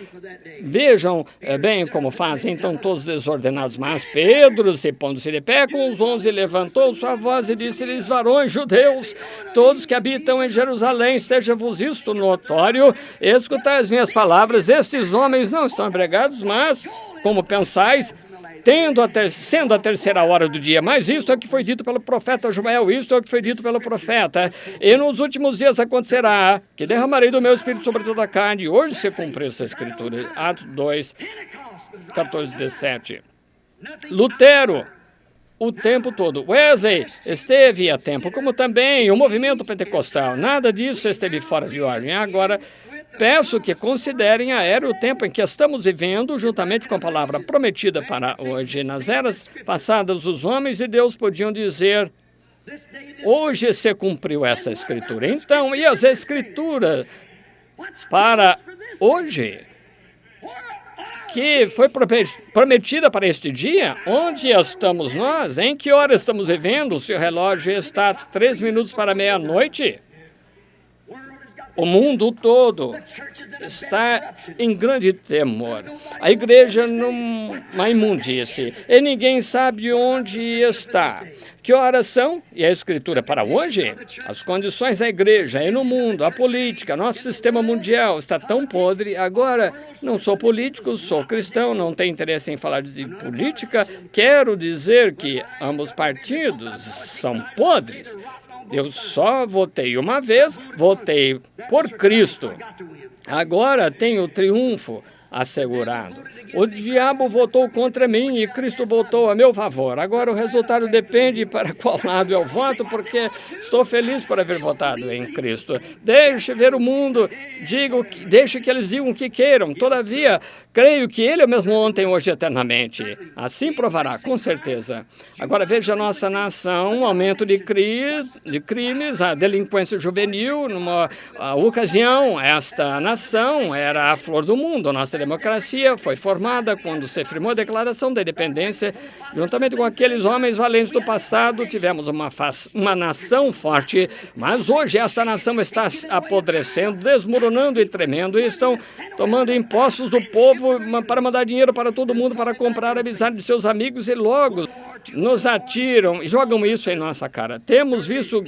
vejam bem como fazem. Então todos desordenados, mas Pedro, se pondo-se de pé com os 11, levantou sua voz e disse-lhes, varões judeus, todos que habitam em Jerusalém, esteja-vos isto notório, escutai as minhas palavras, estes homens não estão embriagados, mas, como pensais, sendo a terceira hora do dia. Mas isso é o que foi dito pelo profeta Joel, isso é o que foi dito pelo profeta. E nos últimos dias acontecerá que derramarei do meu espírito sobre toda a carne. Hoje se cumpriu essa escritura. Atos 2, 14, 17. Lutero, o tempo todo. Wesley esteve a tempo, como também o movimento pentecostal. Nada disso esteve fora de ordem. Agora, peço que considerem a era e o tempo em que estamos vivendo, juntamente com a palavra prometida para hoje. Nas eras passadas, os homens de Deus podiam dizer: hoje se cumpriu essa escritura. Então, e as escrituras para hoje, que foi prometida para este dia? Onde estamos nós? Em que hora estamos vivendo? Se o relógio está 3 minutos para meia-noite, o mundo todo está em grande temor. A igreja numa imundície e ninguém sabe onde está. Que horas são? E a escritura para hoje? As condições da igreja e no mundo, a política, nosso sistema mundial está tão podre. Agora, não sou político, sou cristão, não tenho interesse em falar de política. Quero dizer que ambos partidos são podres. Eu só votei uma vez, votei por Cristo. Agora tenho o triunfo assegurado. O diabo votou contra mim e Cristo votou a meu favor. Agora o resultado depende para qual lado eu voto, porque estou feliz por haver votado em Cristo. Deixe ver o mundo, deixe que eles digam o que queiram. Todavia, creio que Ele é o mesmo ontem, hoje e eternamente. Assim provará, com certeza. Agora veja a nossa nação, o aumento de crimes, a delinquência juvenil. Numa ocasião, esta nação era a flor do mundo. Nossa democracia foi formada quando se firmou a Declaração da Independência. Juntamente com aqueles homens valentes do passado, tivemos uma nação forte, mas hoje esta nação está apodrecendo, desmoronando e tremendo, e estão tomando impostos do povo para mandar dinheiro para todo mundo, para comprar a amizade de seus amigos, e logo nos atiram e jogam isso em nossa cara. Temos visto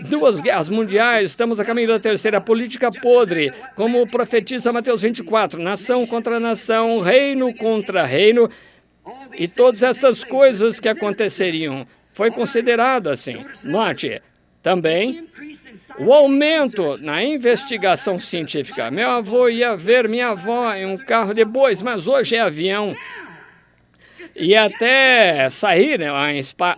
2 guerras mundiais, estamos a caminho da terceira, política podre, como profetiza Mateus 24, nação contra nação, reino contra reino, e todas essas coisas que aconteceriam. Foi considerado assim. Note, também, o aumento na investigação científica. Meu avô ia ver minha avó em um carro de bois, mas hoje é avião. E até sair, né,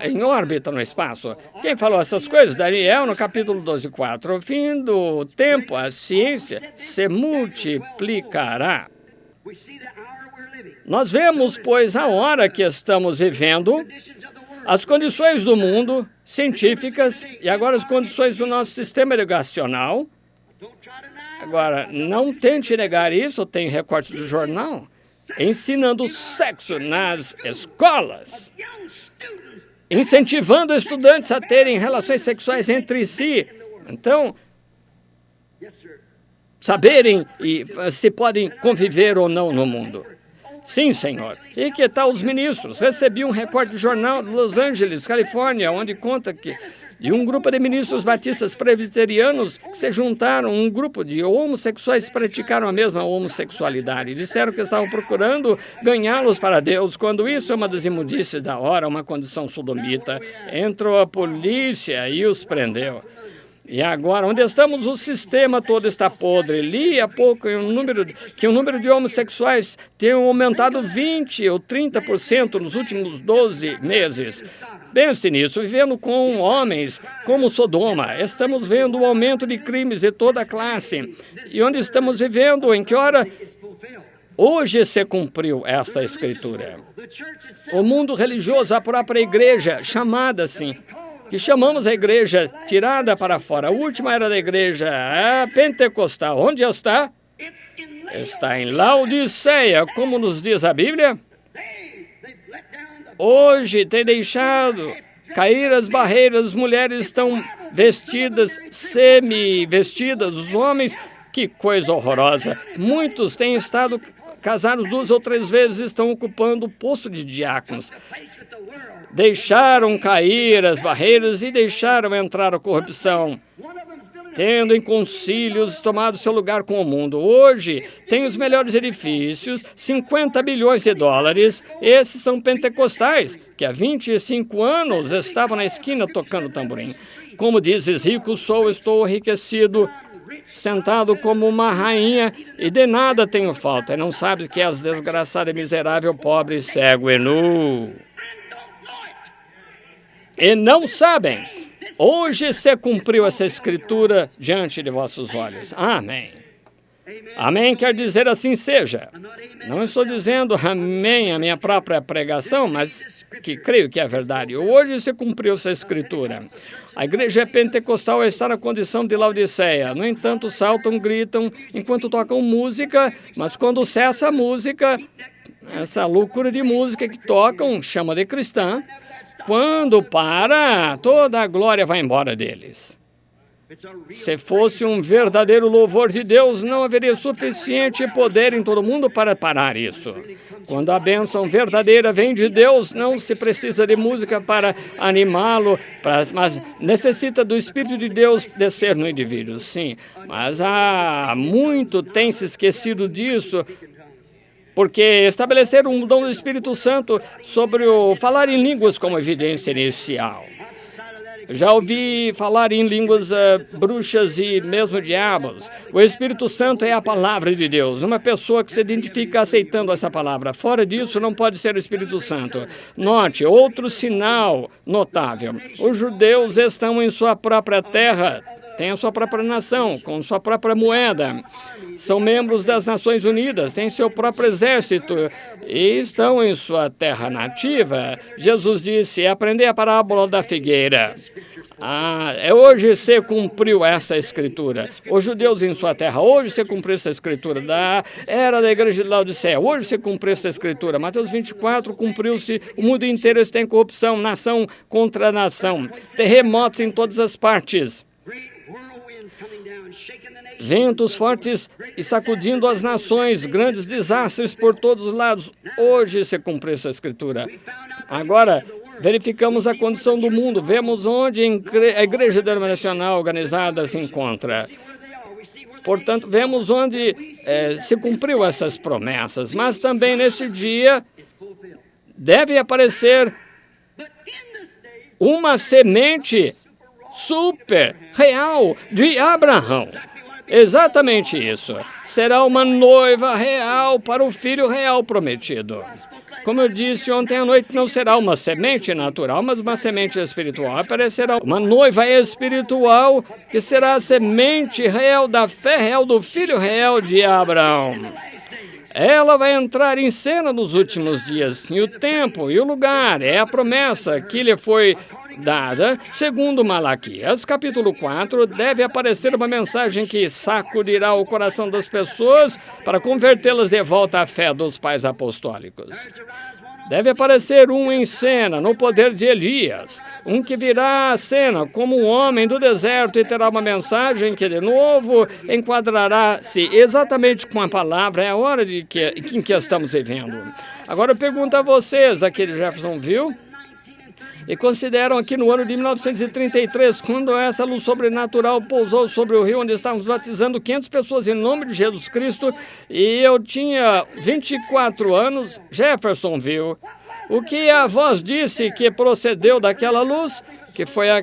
em órbita no espaço. Quem falou essas coisas? Daniel, no capítulo 12:4. Ao fim do tempo, a ciência se multiplicará. Nós vemos, pois, a hora que estamos vivendo, as condições do mundo científicas e agora as condições do nosso sistema educacional. Agora, não tente negar isso, tem recortes do jornal, ensinando sexo nas escolas, incentivando estudantes a terem relações sexuais entre si. Então, saberem se podem conviver ou não no mundo. Sim, senhor. E que tal os ministros? Recebi um recorte do jornal de Los Angeles, Califórnia, onde conta que de um grupo de ministros batistas presbiterianos que se juntaram, um grupo de homossexuais que praticaram a mesma homossexualidade. Disseram que estavam procurando ganhá-los para Deus, quando isso é uma das imundícies da hora, uma condição sodomita. Entrou a polícia e os prendeu. E agora, onde estamos, o sistema todo está podre. Li há pouco que o número de homossexuais tem aumentado 20% ou 30% nos últimos 12 meses. Pense nisso, vivendo com homens como Sodoma. Estamos vendo o aumento de crimes de toda a classe. E onde estamos vivendo? Em que hora? Hoje se cumpriu esta escritura. O mundo religioso, a própria igreja, chamada assim, que chamamos a igreja tirada para fora. A última era da igreja pentecostal. Onde está? Está em Laodiceia, como nos diz a Bíblia. Hoje tem deixado cair as barreiras, as mulheres estão vestidas, semi-vestidas, os homens, que coisa horrorosa. Muitos têm estado casados 2 ou 3 vezes, estão ocupando o posto de diáconos. Deixaram cair as barreiras e deixaram entrar a corrupção. tendo em concílios tomado seu lugar com o mundo. Hoje tem os melhores edifícios, 50 bilhões de dólares. Esses são pentecostais, que há 25 anos estavam na esquina tocando tamborim. Como dizes, rico sou, estou enriquecido, sentado como uma rainha, e de nada tenho falta. E não sabes que és desgraçado e miserável, pobre, cego e nu. E não sabem. Hoje se cumpriu essa escritura diante de vossos olhos. Amém. Amém quer dizer assim seja. Não estou dizendo amém a minha própria pregação, mas que creio que é verdade. Hoje se cumpriu essa escritura. A igreja pentecostal está na condição de Laodiceia. No entanto, saltam, gritam enquanto tocam música, mas quando cessa a música, essa loucura de música que tocam, chama de cristã, quando para, toda a glória vai embora deles. Se fosse um verdadeiro louvor de Deus, não haveria suficiente poder em todo mundo para parar isso. Quando a bênção verdadeira vem de Deus, não se precisa de música para animá-lo, mas necessita do Espírito de Deus descer no indivíduo, sim. Mas há muito tem se esquecido disso, porque estabelecer um dom do Espírito Santo sobre o falar em línguas como evidência inicial. Já ouvi falar em línguas bruxas e mesmo diabos. O Espírito Santo é a palavra de Deus. Uma pessoa que se identifica aceitando essa palavra. Fora disso, não pode ser o Espírito Santo. Note, outro sinal notável. Os judeus estão em sua própria terra, têm a sua própria nação, com sua própria moeda. São membros das Nações Unidas, têm seu próprio exército e estão em sua terra nativa. Jesus disse, aprendei a parábola da figueira. Hoje se cumpriu essa escritura. Os judeus em sua terra, hoje se cumpriu essa escritura. Da era da igreja de Laodiceia, hoje se cumpriu essa escritura. Mateus 24, cumpriu-se, o mundo inteiro está em corrupção, nação contra nação. Terremotos em todas as partes. Ventos fortes e sacudindo as nações, grandes desastres por todos os lados. Hoje se cumpriu essa escritura. Agora, verificamos a condição do mundo, vemos onde a igreja denominacional organizada se encontra. Portanto, vemos onde se cumpriu essas promessas, mas também neste dia deve aparecer uma semente super real de Abraão. Exatamente isso. Será uma noiva real para o filho real prometido. Como eu disse ontem à noite, não será uma semente natural, mas uma semente espiritual. Aparecerá uma noiva espiritual que será a semente real da fé real do filho real de Abraão. Ela vai entrar em cena nos últimos dias, e o tempo e o lugar é a promessa que lhe foi dada, segundo Malaquias, capítulo 4, deve aparecer uma mensagem que sacudirá o coração das pessoas para convertê-las de volta à fé dos pais apostólicos. Deve aparecer um em cena, no poder de Elias, um que virá à cena como um homem do deserto e terá uma mensagem que, de novo, enquadrará-se exatamente com a palavra, é a hora em que estamos vivendo. Agora eu pergunto a vocês, aqui de Jeffersonville, e consideram aqui no ano de 1933, quando essa luz sobrenatural pousou sobre o rio onde estávamos batizando 500 pessoas em nome de Jesus Cristo, e eu tinha 24 anos, Jeffersonville. O que a voz disse que procedeu daquela luz, que foi a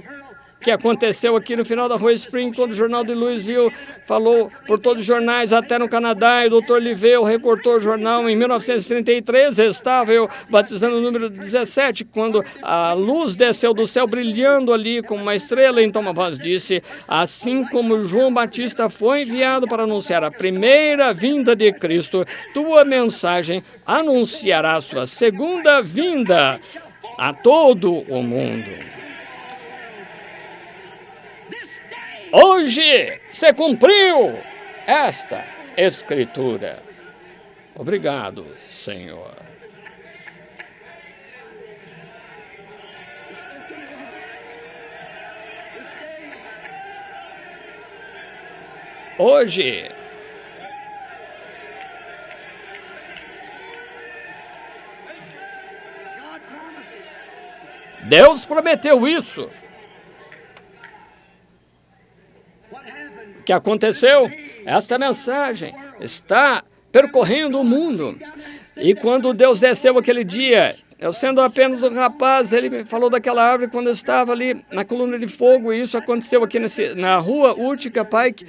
que aconteceu aqui no final da Rua Spring, quando o jornal de Louisville falou por todos os jornais, até no Canadá, e o Dr. Liveu recortou o jornal em 1933, estava eu batizando o número 17, quando a luz desceu do céu, brilhando ali como uma estrela, então uma voz disse, assim como João Batista foi enviado para anunciar a primeira vinda de Cristo, tua mensagem anunciará a sua segunda vinda a todo o mundo. Hoje se cumpriu esta escritura. Obrigado, Senhor. Hoje, Deus prometeu isso. O que aconteceu? Esta mensagem está percorrendo o mundo. E quando Deus desceu aquele dia, eu sendo apenas um rapaz, ele me falou daquela árvore quando eu estava ali na coluna de fogo, e isso aconteceu aqui na rua Utica Pike,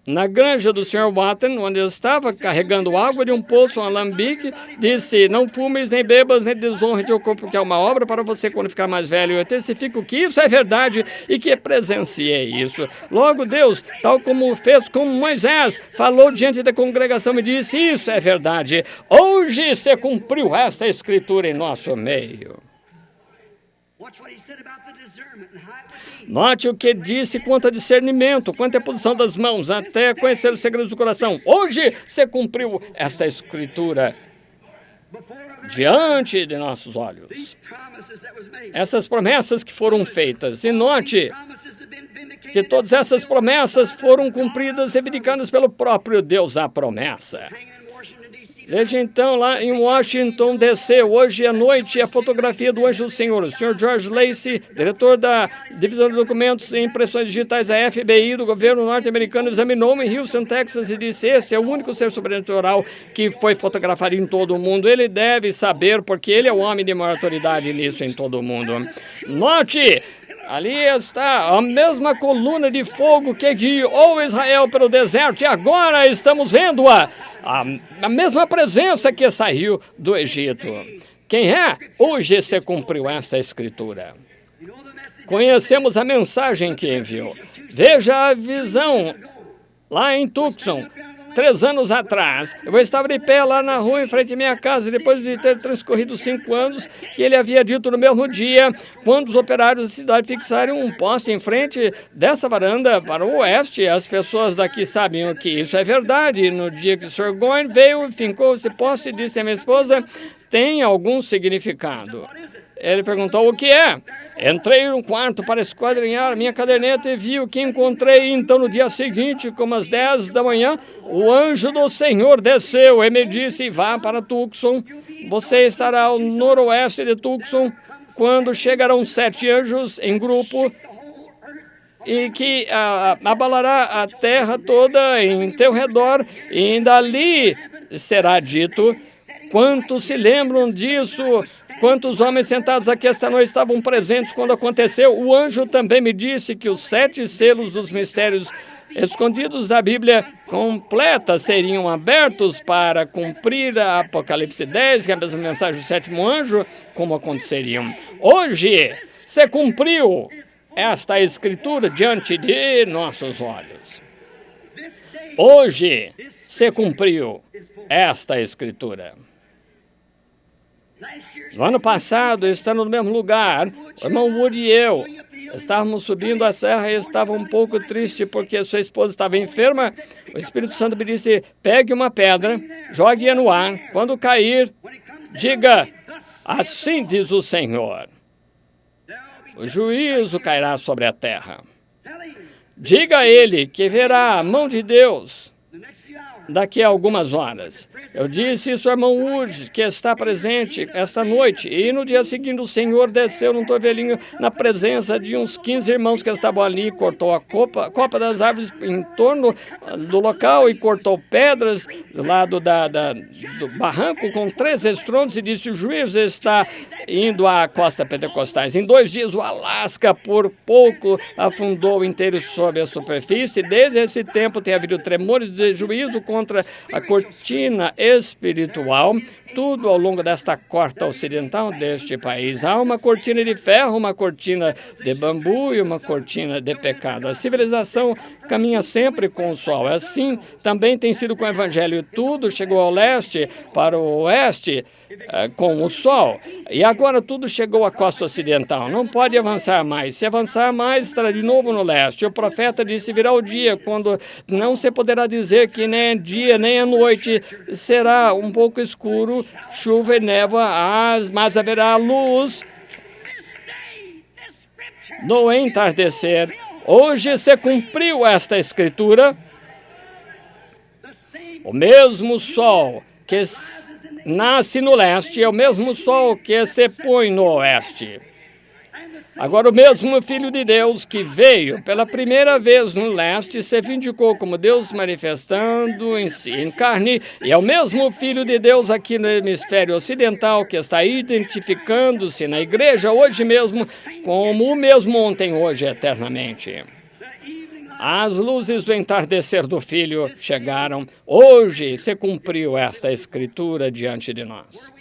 na granja do Sr. Watton, onde eu estava carregando água de um poço, um alambique, disse: não fumes, nem bebas, nem desonre teu corpo, que é uma obra para você quando ficar mais velho. Eu testifico que isso é verdade e que presenciei isso. Logo Deus, tal como fez com Moisés, falou diante da congregação e disse: isso é verdade. Hoje se cumpriu esta escritura em nosso meio. Note o que disse quanto a discernimento, quanto à posição das mãos, até conhecer os segredos do coração. Hoje se cumpriu esta escritura diante de nossos olhos. Essas promessas que foram feitas. E note que todas essas promessas foram cumpridas e vindicadas pelo próprio Deus da promessa. Veja então lá em Washington, D.C., hoje à noite, a fotografia do Anjo do Senhor. O Sr. George Lacey, diretor da Divisão de Documentos e Impressões Digitais da FBI do governo norte-americano, examinou-me em Houston, Texas, e disse: este é o único ser sobrenatural que foi fotografado em todo o mundo. Ele deve saber, porque ele é o homem de maior autoridade nisso em todo o mundo. Note! Ali está a mesma coluna de fogo que guiou Israel pelo deserto, e agora estamos vendo a mesma presença que saiu do Egito. Quem é? Hoje se cumpriu esta escritura. Conhecemos a mensagem que enviou. Veja a visão lá em Tucson. 3 anos atrás, eu estava de pé lá na rua, em frente à minha casa, depois de ter transcorrido 5 anos, que ele havia dito no mesmo dia, quando os operários da cidade fixaram um poste em frente dessa varanda para o oeste. As pessoas daqui sabiam que isso é verdade. No dia que o Sr. Goin veio e fincou esse poste, disse à minha esposa: tem algum significado? Ele perguntou: o que é? Entrei no quarto para esquadrinhar minha caderneta e vi o que encontrei. Então, no dia seguinte, como às 10 da manhã, o anjo do Senhor desceu e me disse: vá para Tucson. Você estará ao noroeste de Tucson quando chegarão 7 anjos em grupo e que abalará a terra toda em teu redor. E dali será dito: quantos se lembram disso? Quantos homens sentados aqui esta noite estavam presentes quando aconteceu? O anjo também me disse que os 7 selos dos mistérios escondidos da Bíblia completa seriam abertos para cumprir a Apocalipse 10, que é a mesma mensagem do 7º anjo, como aconteceriam. Hoje se cumpriu esta escritura diante de nossos olhos. Hoje se cumpriu esta escritura. No ano passado, estando no mesmo lugar, o irmão Woody e eu estávamos subindo a serra e estava um pouco triste porque sua esposa estava enferma. O Espírito Santo me disse: pegue uma pedra, jogue-a no ar. Quando cair, diga: assim diz o Senhor. O juízo cairá sobre a terra. Diga a ele que verá a mão de Deus daqui a algumas horas. Eu disse isso ao irmão Wood, que está presente esta noite, e no dia seguinte o Senhor desceu num torvelinho na presença de uns 15 irmãos que estavam ali, cortou a copa das árvores em torno do local e cortou pedras do lado do barranco com 3 estrondos e disse: o juízo está indo à costa pentecostais. Em 2 dias o Alasca por pouco afundou inteiro sob a superfície. Desde esse tempo tem havido tremores de juízo contra a cortina espiritual, tudo ao longo desta costa ocidental deste país. Há uma cortina de ferro, uma cortina de bambu e uma cortina de pecado. A civilização caminha sempre com o sol. Assim também tem sido com o evangelho. Tudo chegou ao leste, para o oeste, com o sol. E agora tudo chegou à costa ocidental. Não pode avançar mais. Se avançar mais, estará de novo no leste. O profeta disse: virá o dia quando não se poderá dizer que nem é dia nem é noite. Será um pouco escuro, chuva e névoa, mas haverá luz no entardecer. Hoje se cumpriu esta escritura. O mesmo sol que nasce no leste é o mesmo sol que se põe no oeste. Agora, o mesmo Filho de Deus que veio pela primeira vez no leste se vindicou como Deus manifestando em si, em carne, e é o mesmo Filho de Deus aqui no hemisfério ocidental que está identificando-se na igreja hoje mesmo como o mesmo ontem, hoje, eternamente. As luzes do entardecer do Filho chegaram. Hoje se cumpriu esta escritura diante de nós.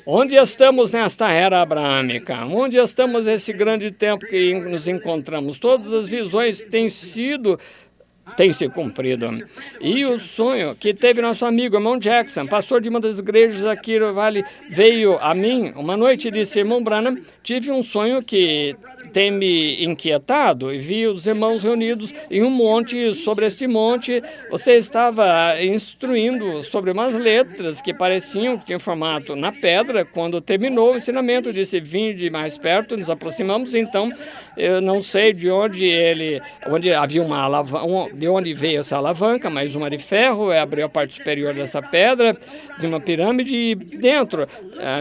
Onde estamos nesta era abraâmica? Onde estamos nesse grande tempo que nos encontramos? Todas as visões têm se cumprido. E o sonho que teve nosso amigo, irmão Jackson, pastor de uma das igrejas aqui no Vale, veio a mim uma noite e disse: irmão Branham, tive um sonho que tem me inquietado e vi os irmãos reunidos em um monte. Sobre este monte, você estava instruindo sobre umas letras que pareciam que tinham formato na pedra. Quando terminou o ensinamento, disse: vinde mais perto, nos aproximamos. Então, eu não sei de onde onde havia uma alavanca, de onde veio essa alavanca, mas uma de ferro, abriu a parte superior dessa pedra, de uma pirâmide, e dentro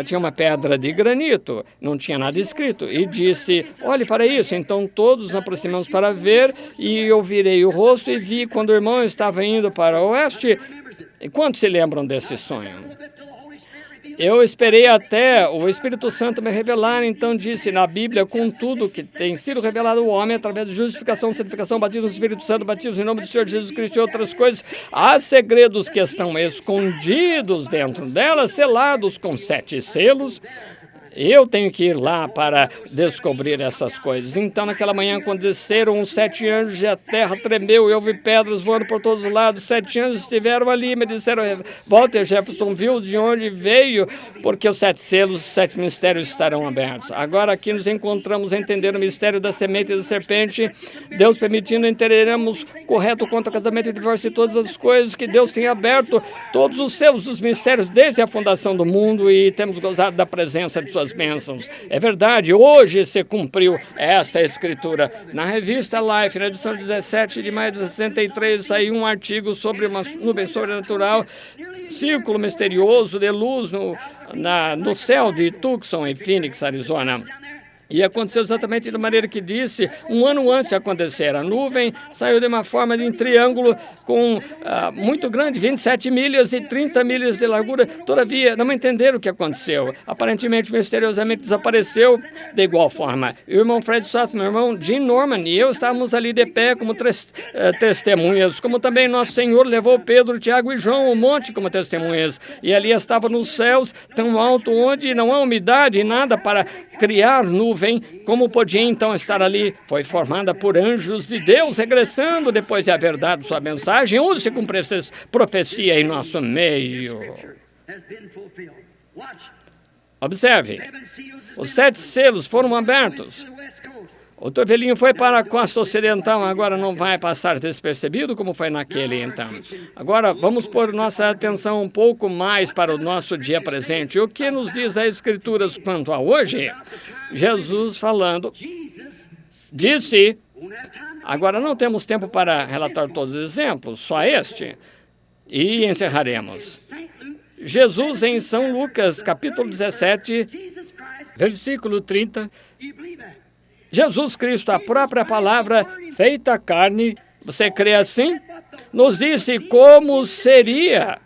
tinha uma pedra de granito, não tinha nada escrito, e disse: olhe para isso. Então todos nos aproximamos para ver, e eu virei o rosto e vi quando o irmão estava indo para o oeste. E quantos se lembram desse sonho? Eu esperei até o Espírito Santo me revelar. Então disse na Bíblia: com tudo que tem sido revelado ao homem através de justificação, santificação, batismo no Espírito Santo, batismo em nome do Senhor Jesus Cristo e outras coisas, há segredos que estão escondidos dentro dela, selados com 7 selos. Eu tenho que ir lá para descobrir essas coisas. Então, naquela manhã, quando desceram os 7 anjos e a terra tremeu, eu vi pedras voando por todos os lados. 7 anjos estiveram ali e me disseram: Walter Jefferson viu de onde veio, porque os 7 selos, os 7 mistérios estarão abertos. Agora aqui nos encontramos a entender o mistério da semente e da serpente. Deus permitindo, entenderemos correto quanto ao casamento e divórcio e todas as coisas que Deus tem aberto, todos os selos dos mistérios desde a fundação do mundo, e temos gozado da presença de suas bênçãos. É verdade, hoje se cumpriu essa escritura. Na revista Life, na edição 17 de maio de 63, saiu um artigo sobre uma nuvem sobrenatural, círculo misterioso de luz no céu de Tucson, em Phoenix, Arizona. E aconteceu exatamente da maneira que disse, um ano antes de acontecer. A nuvem saiu de uma forma de um triângulo com muito grande, 27 milhas e 30 milhas de largura. Todavia, não entenderam o que aconteceu. Aparentemente, misteriosamente, desapareceu de igual forma. E o irmão Fred Soth, meu irmão Jim Norman e eu estávamos ali de pé como testemunhas, como também nosso Senhor levou Pedro, Tiago e João ao monte como testemunhas. E ali estava nos céus, tão alto, onde não há umidade e nada para criar nuvem. Como podia então estar ali? Foi formada por anjos de Deus, regressando depois da verdade de sua mensagem, onde se cumpriu essa profecia em nosso meio. Observe, os 7 selos foram abertos. O torvelinho foi para a costa ocidental, agora não vai passar despercebido como foi naquele então. Agora vamos pôr nossa atenção um pouco mais para o nosso dia presente. O que nos diz a Escritura quanto a hoje? Jesus falando, disse, agora não temos tempo para relatar todos os exemplos, só este, e encerraremos. Jesus em São Lucas, capítulo 17, versículo 30, Jesus Cristo, a própria palavra feita carne, você crê assim? Nos disse como seria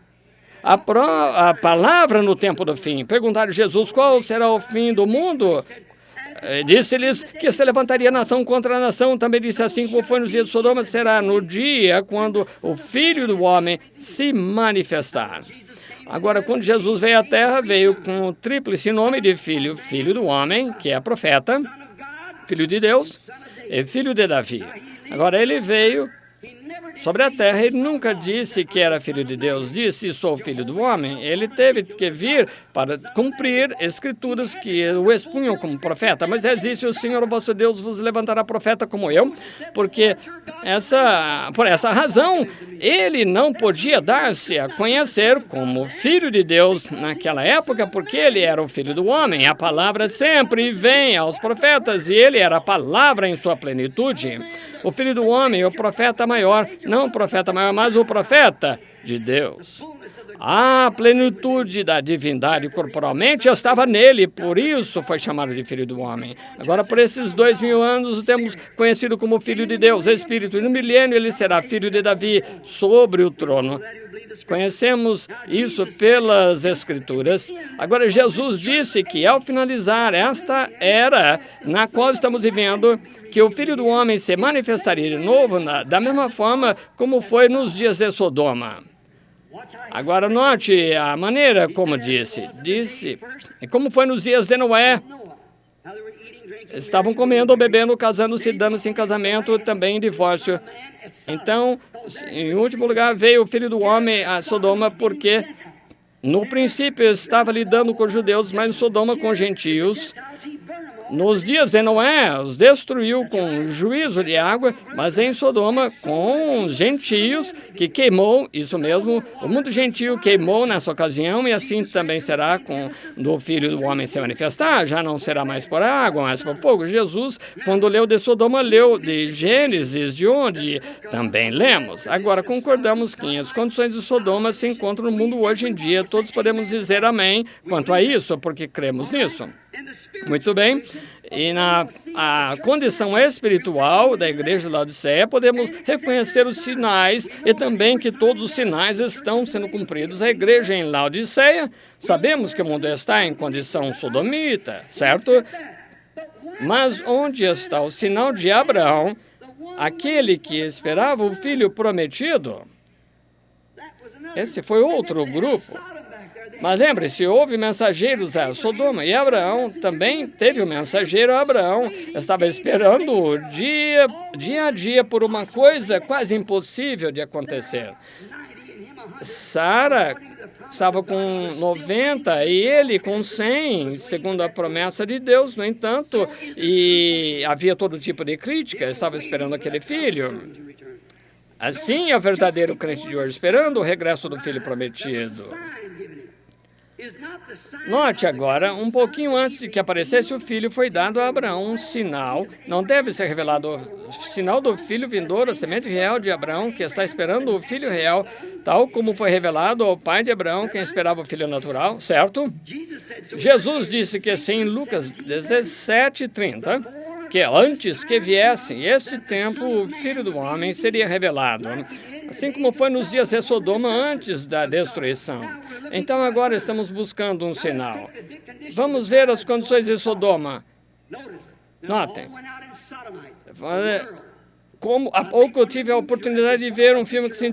a palavra no tempo do fim. Perguntaram a Jesus qual será o fim do mundo. Disse-lhes que se levantaria nação contra a nação. Também disse assim como foi nos dias de Sodoma, será no dia quando o Filho do Homem se manifestar. Agora, quando Jesus veio à Terra, veio com o tríplice nome de Filho, Filho do Homem, que é profeta, Filho de Deus e Filho de Davi. Agora, ele veio sobre a terra, ele nunca disse que era filho de Deus, disse sou filho do homem. Ele teve que vir para cumprir escrituras que o expunham como profeta. Mas existe o Senhor, o vosso Deus, vos levantará profeta como eu, porque por essa razão, ele não podia dar-se a conhecer como filho de Deus naquela época, porque ele era o filho do homem. A palavra sempre vem aos profetas, e ele era a palavra em sua plenitude. O filho do homem, o profeta maior, não o profeta maior, mas o profeta de Deus. A plenitude da divindade corporalmente estava nele, por isso foi chamado de Filho do Homem. Agora, por esses 2000 anos, o temos conhecido como Filho de Deus, Espírito, e no milênio ele será Filho de Davi sobre o trono. Conhecemos isso pelas Escrituras. Agora, Jesus disse que, ao finalizar esta era na qual estamos vivendo, que o Filho do Homem se manifestaria de novo da mesma forma como foi nos dias de Sodoma. Agora, note a maneira como disse, como foi nos dias de Noé. Estavam comendo, bebendo, casando-se, dando-se em casamento, também em divórcio. Então, em último lugar, veio o Filho do Homem a Sodoma, porque no princípio estava lidando com os judeus, mas em Sodoma com os gentios. Nos dias de Noé, os destruiu com juízo de água, mas em Sodoma com gentios que queimou, isso mesmo, o mundo gentio queimou nessa ocasião, e assim também será quando o Filho do Homem se manifestar. Já não será mais por água, mas por fogo. Jesus, quando leu de Sodoma, leu de Gênesis, de onde também lemos. Agora, concordamos que as condições de Sodoma se encontram no mundo hoje em dia. Todos podemos dizer amém quanto a isso, porque cremos nisso. Muito bem. E na condição espiritual da igreja de Laodiceia, podemos reconhecer os sinais e também que todos os sinais estão sendo cumpridos. A igreja em Laodiceia, sabemos que o mundo está em condição sodomita, certo? Mas onde está o sinal de Abraão, aquele que esperava o filho prometido? Esse foi outro grupo. Mas lembre-se, houve mensageiros a Sodoma, e Abraão também teve um mensageiro. Abraão estava esperando dia a dia por uma coisa quase impossível de acontecer. Sara estava com 90 e ele com 100, segundo a promessa de Deus, no entanto, e havia todo tipo de crítica, estava esperando aquele filho. Assim é o verdadeiro crente de hoje, esperando o regresso do filho prometido. Note agora, um pouquinho antes de que aparecesse o filho, foi dado a Abraão um sinal. Não deve ser revelado o sinal do filho vindouro, a semente real de Abraão, que está esperando o filho real, tal como foi revelado ao pai de Abraão, quem esperava o filho natural, certo? Jesus disse que sim, em Lucas 17:30, que antes que viesse esse tempo, o Filho do Homem seria revelado, assim como foi nos dias de Sodoma antes da destruição. Então agora estamos buscando um sinal. Vamos ver as condições de Sodoma. Notem. Como há pouco eu tive a oportunidade de ver um filme que se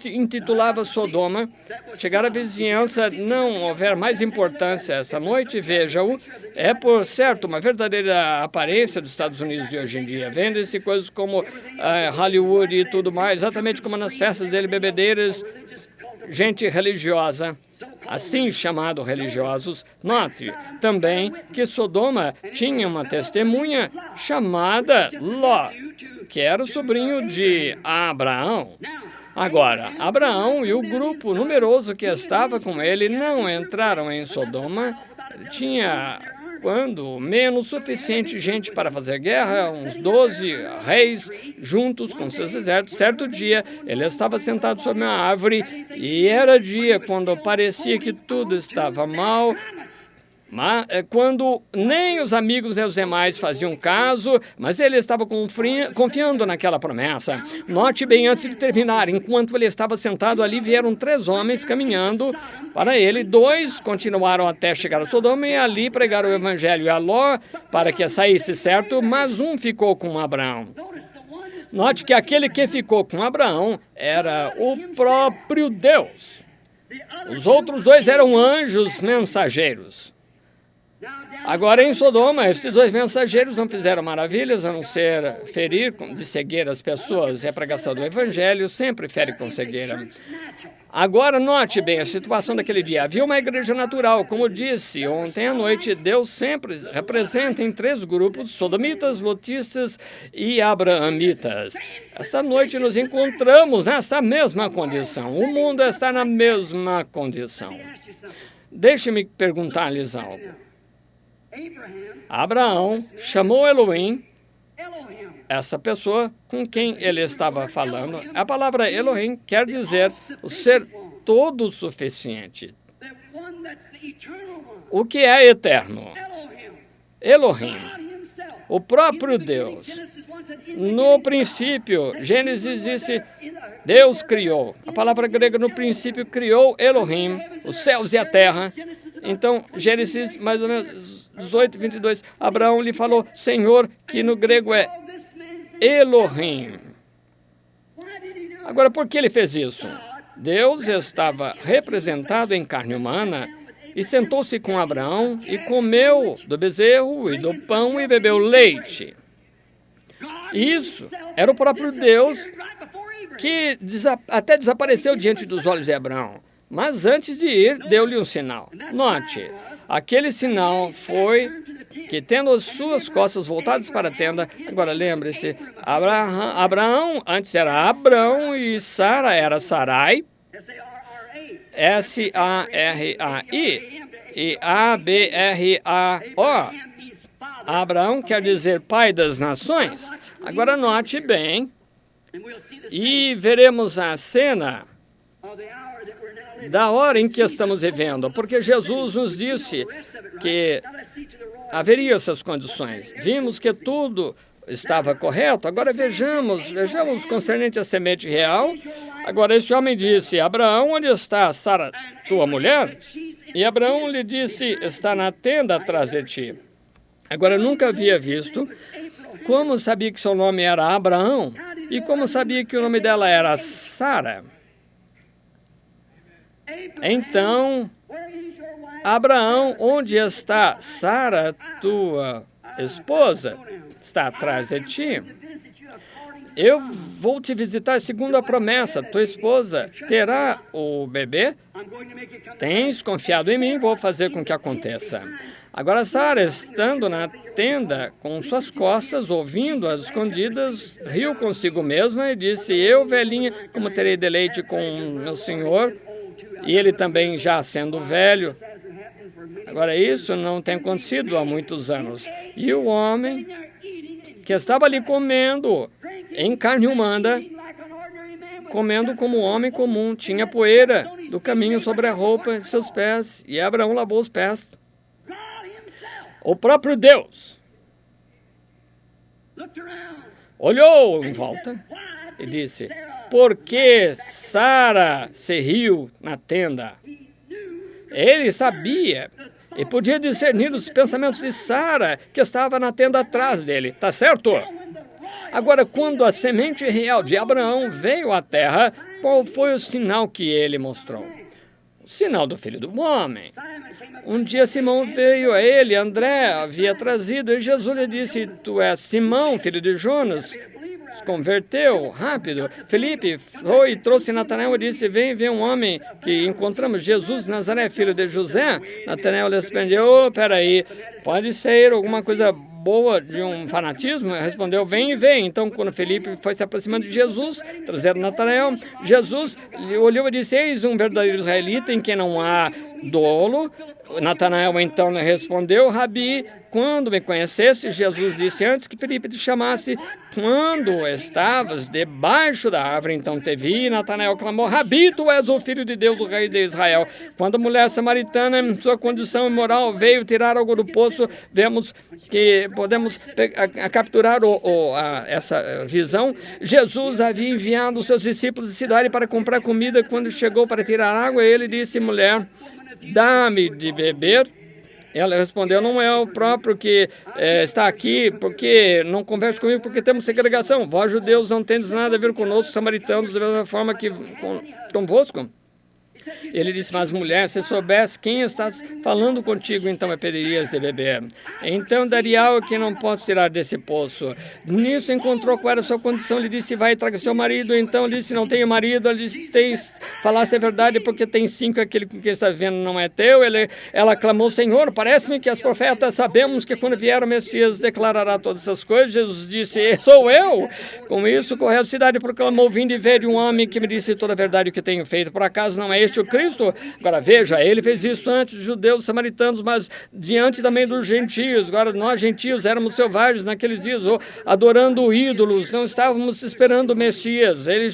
intitulava Sodoma. Chegar à vizinhança não houver mais importância essa noite, veja-o. É, por certo, uma verdadeira aparência dos Estados Unidos de hoje em dia. Vende-se coisas como Hollywood e tudo mais, exatamente como nas festas de bebedeiras, gente religiosa, assim chamado religiosos. Note também que Sodoma tinha uma testemunha chamada Ló, que era o sobrinho de Abraão. Agora, Abraão e o grupo numeroso que estava com ele não entraram em Sodoma. Tinha, quando menos, suficiente gente para fazer guerra, uns 12 reis juntos com seus exércitos. Certo dia, ele estava sentado sob uma árvore e era dia quando parecia que tudo estava mal, mas quando nem os amigos nem os demais faziam caso, mas ele estava confiando naquela promessa. Note bem, antes de terminar, enquanto ele estava sentado ali, vieram 3 homens caminhando para ele. 2 continuaram até chegar a Sodoma e ali pregaram o evangelho a Ló para que saísse certo, mas um ficou com Abraão. Note que aquele que ficou com Abraão era o próprio Deus. Os outros 2 eram anjos mensageiros. Agora, em Sodoma, esses 2 mensageiros não fizeram maravilhas, a não ser ferir de cegueira as pessoas. E a pregação do evangelho sempre fere com cegueira. Agora, note bem a situação daquele dia. Havia uma igreja natural, como disse ontem à noite. Deus sempre representa em 3 grupos: sodomitas, lotistas e abraamitas. Esta noite nos encontramos nessa mesma condição. O mundo está na mesma condição. Deixe-me perguntar-lhes algo. Abraão chamou Elohim, essa pessoa com quem ele estava falando. A palavra Elohim quer dizer o ser todo suficiente. O que é eterno? Elohim, o próprio Deus. No princípio, Gênesis disse, Deus criou. A palavra grega no princípio criou Elohim, os céus e a terra. Então, Gênesis, mais ou menos 18, 22, Abraão lhe falou, Senhor, que no grego é Elohim. Agora, por que ele fez isso? Deus estava representado em carne humana e sentou-se com Abraão e comeu do bezerro e do pão e bebeu leite. Isso era o próprio Deus que até desapareceu diante dos olhos de Abraão. Mas antes de ir, deu-lhe um sinal. Note, aquele sinal foi que, tendo as suas costas voltadas para a tenda, agora lembre-se, Abraão antes era Abrão e Sara era Sarai, S-A-R-A-I e A-B-R-A-O. Abraão quer dizer pai das nações. Agora note bem, e veremos a cena da hora em que estamos vivendo, porque Jesus nos disse que haveria essas condições. Vimos que tudo estava correto. Agora vejamos concernente à semente real. Agora este homem disse, Abraão, onde está Sara, tua mulher? E Abraão lhe disse, está na tenda atrás de ti. Agora eu nunca havia visto como sabia que seu nome era Abraão e como sabia que o nome dela era Sara. Então, Abraão, onde está Sara, tua esposa? Está atrás de ti. Eu vou te visitar segundo a promessa. Tua esposa terá o bebê? Tens confiado em mim, vou fazer com que aconteça. Agora, Sara, estando na tenda, com suas costas, ouvindo as escondidas, riu consigo mesma e disse, eu, velhinha, como terei deleite com meu senhor, e ele também já sendo velho. Agora, isso não tem acontecido há muitos anos. E o homem que estava ali comendo em carne humana, comendo como um homem comum, tinha poeira do caminho sobre a roupa de seus pés, e Abraão lavou os pés. O próprio Deus olhou em volta e disse, por que Sara se riu na tenda? Ele sabia e podia discernir os pensamentos de Sara, que estava na tenda atrás dele. Tá certo? Agora, quando a semente real de Abraão veio à terra, qual foi o sinal que ele mostrou? O sinal do Filho do Homem. Um dia Simão veio a ele, André havia trazido, e Jesus lhe disse, tu és Simão, filho de Jonas. Se converteu rápido. Felipe foi e trouxe Natanael e disse, vem ver um homem que encontramos, Jesus Nazaré, filho de José. Natanael lhe respondeu, peraí, pode ser alguma coisa boa de um fanatismo? Respondeu, vem e vem. Então, quando Felipe foi se aproximando de Jesus, trazendo Natanael, Jesus olhou e disse, eis um verdadeiro israelita em quem não há dolo. Natanael então lhe respondeu, Rabi, quando me conhecesse? Jesus disse, antes que Felipe te chamasse, quando estavas debaixo da árvore, então te vi. Natanael clamou, Rabi, tu és o Filho de Deus, o Rei de Israel. Quando a mulher samaritana, em sua condição imoral, veio tirar algo do poço, vemos que podemos capturar essa visão. Jesus havia enviado os seus discípulos de cidade para comprar comida. Quando chegou para tirar água, ele disse, mulher, dá-me de beber. Ela respondeu, não é o próprio que está aqui, porque não conversa comigo, porque temos segregação. Vós, judeus, não tendes nada a ver conosco, samaritanos, da mesma forma que convosco. Ele disse, mas mulher, se soubesse quem está falando contigo, então me pedirias de beber. Então daria algo que não posso tirar desse poço. Nisso encontrou qual era a sua condição, lhe disse, vai e traga seu marido. Então ele disse, não tenho marido. Ele disse, falasse a verdade, porque tem 5, aquele com quem está vivendo não é teu. Ela clamou, Senhor, parece-me que as profetas sabemos que quando vier o Messias declarará todas essas coisas. Jesus disse, sou eu. Com isso, correu a cidade e proclamou, vinde e vede um homem que me disse toda a verdade o que tenho feito. Por acaso não é este o Cristo? Agora veja, ele fez isso antes dos judeus, samaritanos, mas diante também dos gentios. Agora nós gentios éramos selvagens naqueles dias, adorando ídolos, não estávamos esperando o Messias. Ele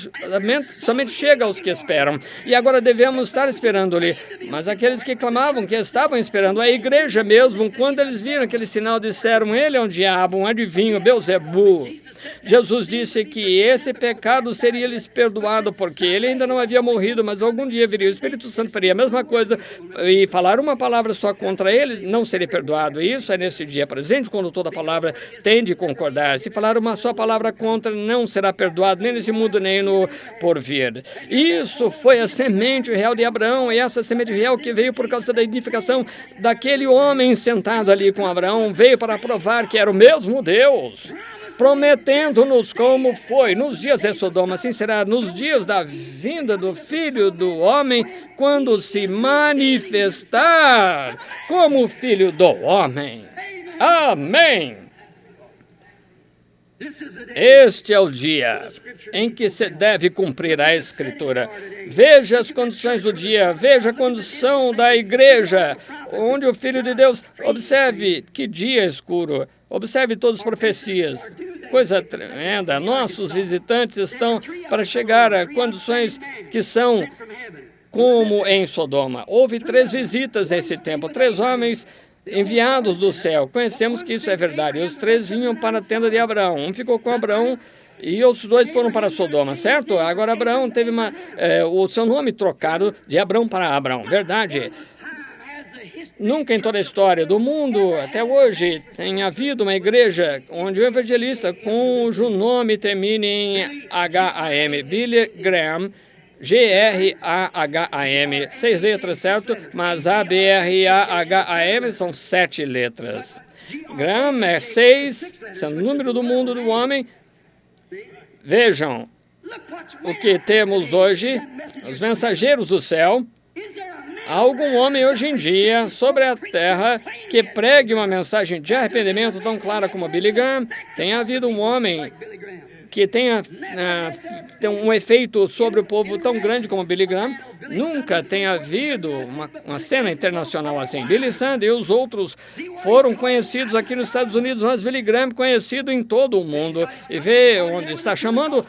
somente chega aos que esperam. E agora devemos estar esperando-lhe. Mas aqueles que clamavam, que estavam esperando, a igreja mesmo, quando eles viram aquele sinal, disseram, ele é um diabo, um adivinho, Beelzebu. Jesus disse que esse pecado seria lhes perdoado, porque ele ainda não havia morrido, mas algum dia viria. O Espírito Santo faria a mesma coisa e falar uma palavra só contra ele não seria perdoado. Isso é nesse dia presente, quando toda palavra tem de concordar. Se falar uma só palavra contra, não será perdoado, nem nesse mundo, nem no porvir. Isso foi a semente real de Abraão, e essa semente real que veio por causa da identificação daquele homem sentado ali com Abraão, veio para provar que era o mesmo Deus, prometendo-nos como foi nos dias de Sodoma, assim será nos dias da vinda do Filho do Homem, quando se manifestar como Filho do Homem. Amém. Este é o dia em que se deve cumprir a Escritura. Veja as condições do dia, veja a condição da igreja, onde o Filho de Deus, observe que dia escuro, observe todas as profecias, coisa tremenda. Nossos visitantes estão para chegar a condições que são como em Sodoma. Houve 3 visitas nesse tempo, 3 homens enviados do céu. Conhecemos que isso é verdade. Os 3 vinham para a tenda de Abraão. Um ficou com Abraão e os 2 foram para Sodoma, certo? Agora Abraão teve o seu nome trocado de Abrão para Abraão. Verdade. Nunca em toda a história do mundo, até hoje, tem havido uma igreja onde o evangelista cujo nome termina em H-A-M, Billy Graham, G-R-A-H-A-M, 6 letras, certo? Mas A-B-R-A-H-A-M são 7 letras. Graham é 6, sendo o número do mundo do homem. Vejam o que temos hoje, os mensageiros do céu. Há algum homem hoje em dia sobre a terra que pregue uma mensagem de arrependimento tão clara como Billy Graham? Tem havido um homem que tenha um efeito sobre o povo tão grande como Billy Graham? Nunca tem havido uma cena internacional assim. Billy Sunday e os outros foram conhecidos aqui nos Estados Unidos, mas Billy Graham conhecido em todo o mundo. E vê onde está chamando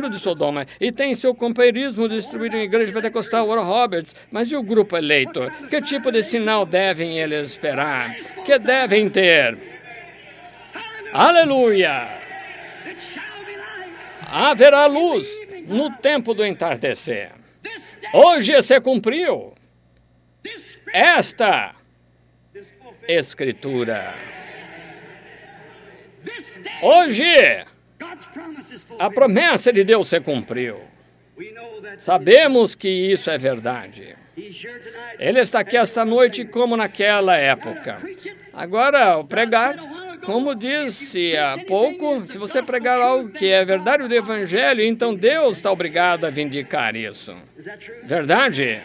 de Sodoma. E tem seu companheirismo distribuído em igreja pentecostal, Oral Roberts. Mas e o grupo eleito? Que tipo de sinal devem eles esperar? Que devem ter? Aleluia! Haverá luz no tempo do entardecer. Hoje se cumpriu esta Escritura. Hoje a promessa de Deus se cumpriu. Sabemos que isso é verdade. Ele está aqui esta noite como naquela época. Agora, o pregar, como disse há pouco, se você pregar algo que é verdade do Evangelho, então Deus está obrigado a vindicar isso. Verdade?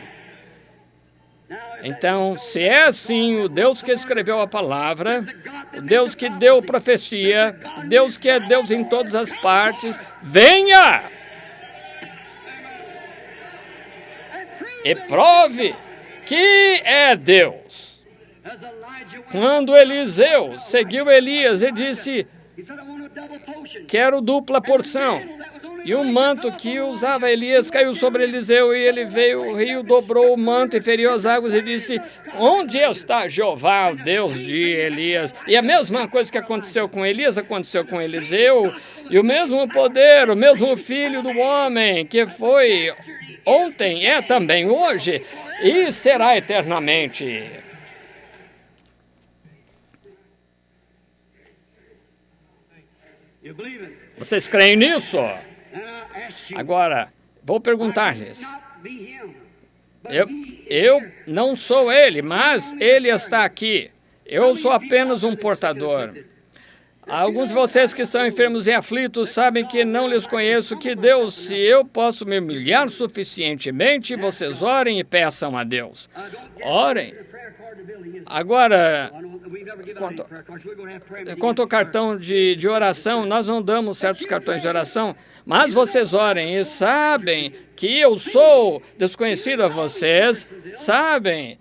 Então, se é assim, o Deus que escreveu a palavra, o Deus que deu profecia, Deus que é Deus em todas as partes, venha! E prove que é Deus. Quando Eliseu seguiu Elias e disse, quero dupla porção. E o manto que usava Elias caiu sobre Eliseu, e ele veio, o rio dobrou o manto e feriu as águas e disse, onde está Jeová, o Deus de Elias? E a mesma coisa que aconteceu com Elias, aconteceu com Eliseu, e o mesmo poder, o mesmo Filho do Homem, que foi ontem, é também hoje, e será eternamente. Vocês creem nisso? Agora, vou perguntar-lhes. Eu não sou ele, mas ele está aqui. Eu sou apenas um portador. Alguns de vocês que são enfermos e aflitos sabem que não lhes conheço, que Deus, se eu posso me humilhar suficientemente, vocês orem e peçam a Deus. Orem. Agora, quanto ao cartão de oração, nós não damos certos cartões de oração, Mas vocês orem e sabem que eu sou desconhecido a vocês, sabem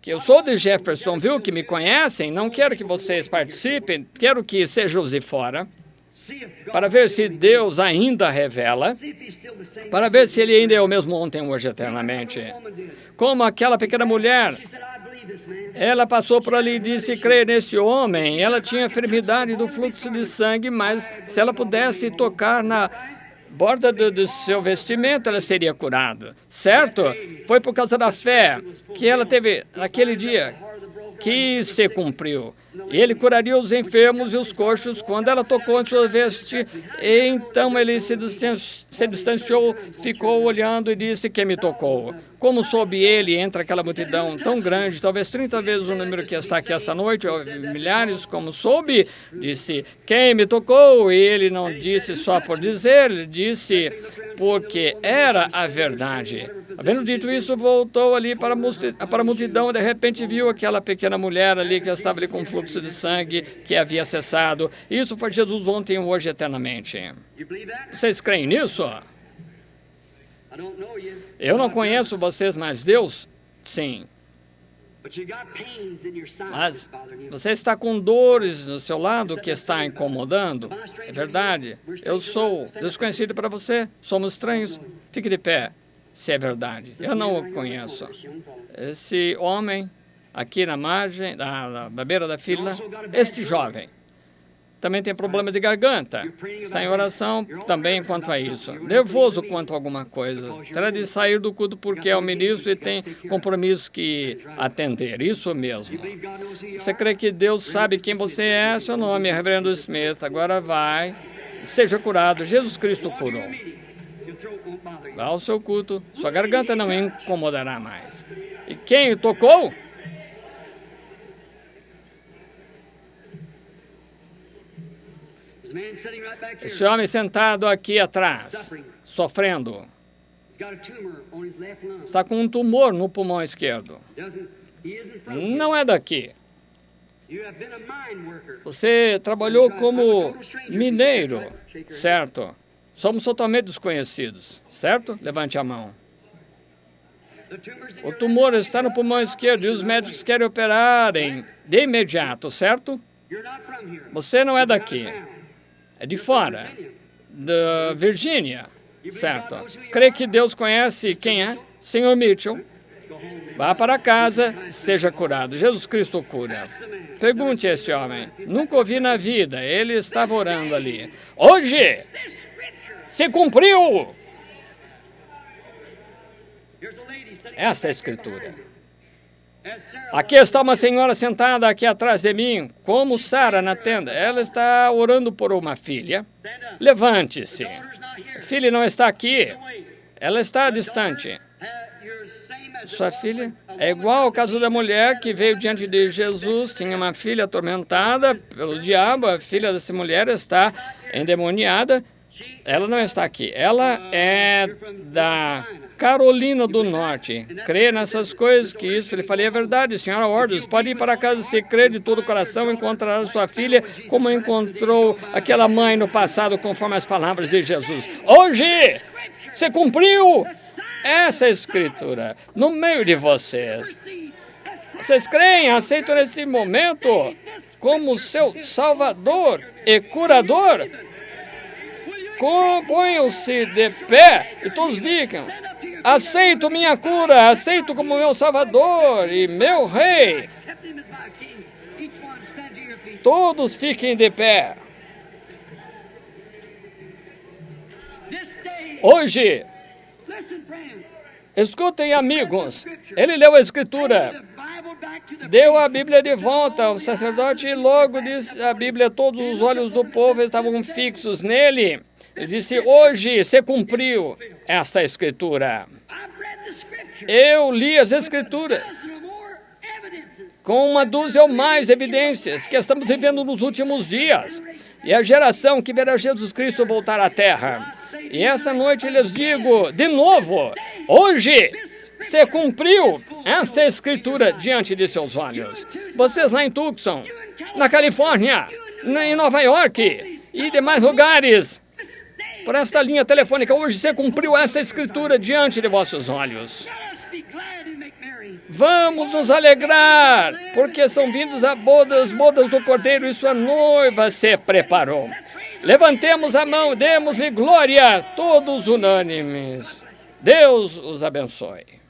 que eu sou de Jeffersonville, que me conhecem, não quero que vocês participem, quero que sejam de fora, para ver se Deus ainda revela, para ver se Ele ainda é o mesmo ontem, hoje, eternamente. Como aquela pequena mulher, ela passou por ali e disse, creio nesse homem, ela tinha enfermidade do fluxo de sangue, mas se ela pudesse tocar na borda do seu vestimento, ela seria curada, certo? Foi por causa da fé que ela teve naquele dia que se cumpriu. Ele curaria os enfermos e os coxos quando ela tocou em sua veste. E então ele se distanciou, ficou olhando e disse, quem me tocou? Como soube ele entre aquela multidão tão grande, talvez 30 vezes o número que está aqui esta noite, ou milhares, como soube, disse, quem me tocou? E ele não disse só por dizer, ele disse porque era a verdade. Havendo dito isso, voltou ali para a multidão e de repente viu aquela pequena mulher ali que estava ali com fluxo de sangue que havia cessado. Isso foi Jesus ontem, hoje, eternamente. Vocês creem nisso? Eu não conheço vocês, mas Deus, sim. Mas você está com dores no seu lado que está incomodando? É verdade. Eu sou desconhecido para você. Somos estranhos. Fique de pé, se é verdade. Eu não o conheço. Esse homem aqui na margem, na beira da fila, este jovem também tem problema de garganta. Está em oração também quanto a isso. Nervoso quanto a alguma coisa. Terá de sair do culto porque é o ministro e tem compromisso que atender. Isso mesmo. Você crê que Deus sabe quem você é? Seu nome é Reverendo Smith. Agora vai. Seja curado. Jesus Cristo curou. Vá ao seu culto. Sua garganta não incomodará mais. E quem o tocou? Esse homem sentado aqui atrás, sofrendo, está com um tumor no pulmão esquerdo. Não é daqui. Você trabalhou como mineiro, certo? Somos totalmente desconhecidos, certo? Levante a mão. O tumor está no pulmão esquerdo e os médicos querem operarem de imediato, certo? Você não é daqui. É de fora, da Virgínia, certo? Creio que Deus conhece quem é? Senhor Mitchell. Vá para casa, seja curado. Jesus Cristo cura. Pergunte a esse homem. Nunca ouvi na vida. Ele estava orando ali. Hoje se cumpriu. Essa é a Escritura. Aqui está uma senhora sentada aqui atrás de mim, como Sara na tenda. Ela está orando por uma filha. Levante-se. A filha não está aqui. Ela está distante. Sua filha é igual ao caso da mulher que veio diante de Jesus, tinha uma filha atormentada pelo diabo. A filha dessa mulher está endemoniada. Ela não está aqui. Ela é da Carolina do Norte. Crê nessas coisas, que isso lhe falei é verdade. Senhora Ordens, pode ir para casa se crer de todo o coração, encontrará sua filha como encontrou aquela mãe no passado, conforme as palavras de Jesus. Hoje se cumpriu essa Escritura no meio de vocês. Vocês creem, aceitam nesse momento como seu Salvador e curador? Componham-se de pé e todos digam, aceito minha cura, aceito como meu Salvador e meu Rei. Todos fiquem de pé. Hoje, escutem, amigos, ele leu a Escritura, deu a Bíblia de volta ao sacerdote e logo disse a Bíblia, todos os olhos do povo estavam fixos nele. Ele disse, hoje se cumpriu essa Escritura. Eu li as Escrituras com uma dúzia ou mais evidências que estamos vivendo nos últimos dias. E a geração que verá Jesus Cristo voltar à Terra. E essa noite eu lhes digo, de novo, hoje se cumpriu esta Escritura diante de seus olhos. Vocês lá em Tucson, na Califórnia, em Nova York e demais lugares, por esta linha telefônica. Hoje você cumpriu essa escritura diante de vossos olhos. Vamos nos alegrar, porque são vindos a bodas do Cordeiro e sua noiva se preparou. Levantemos a mão, demos-lhe glória, todos unânimes. Deus os abençoe.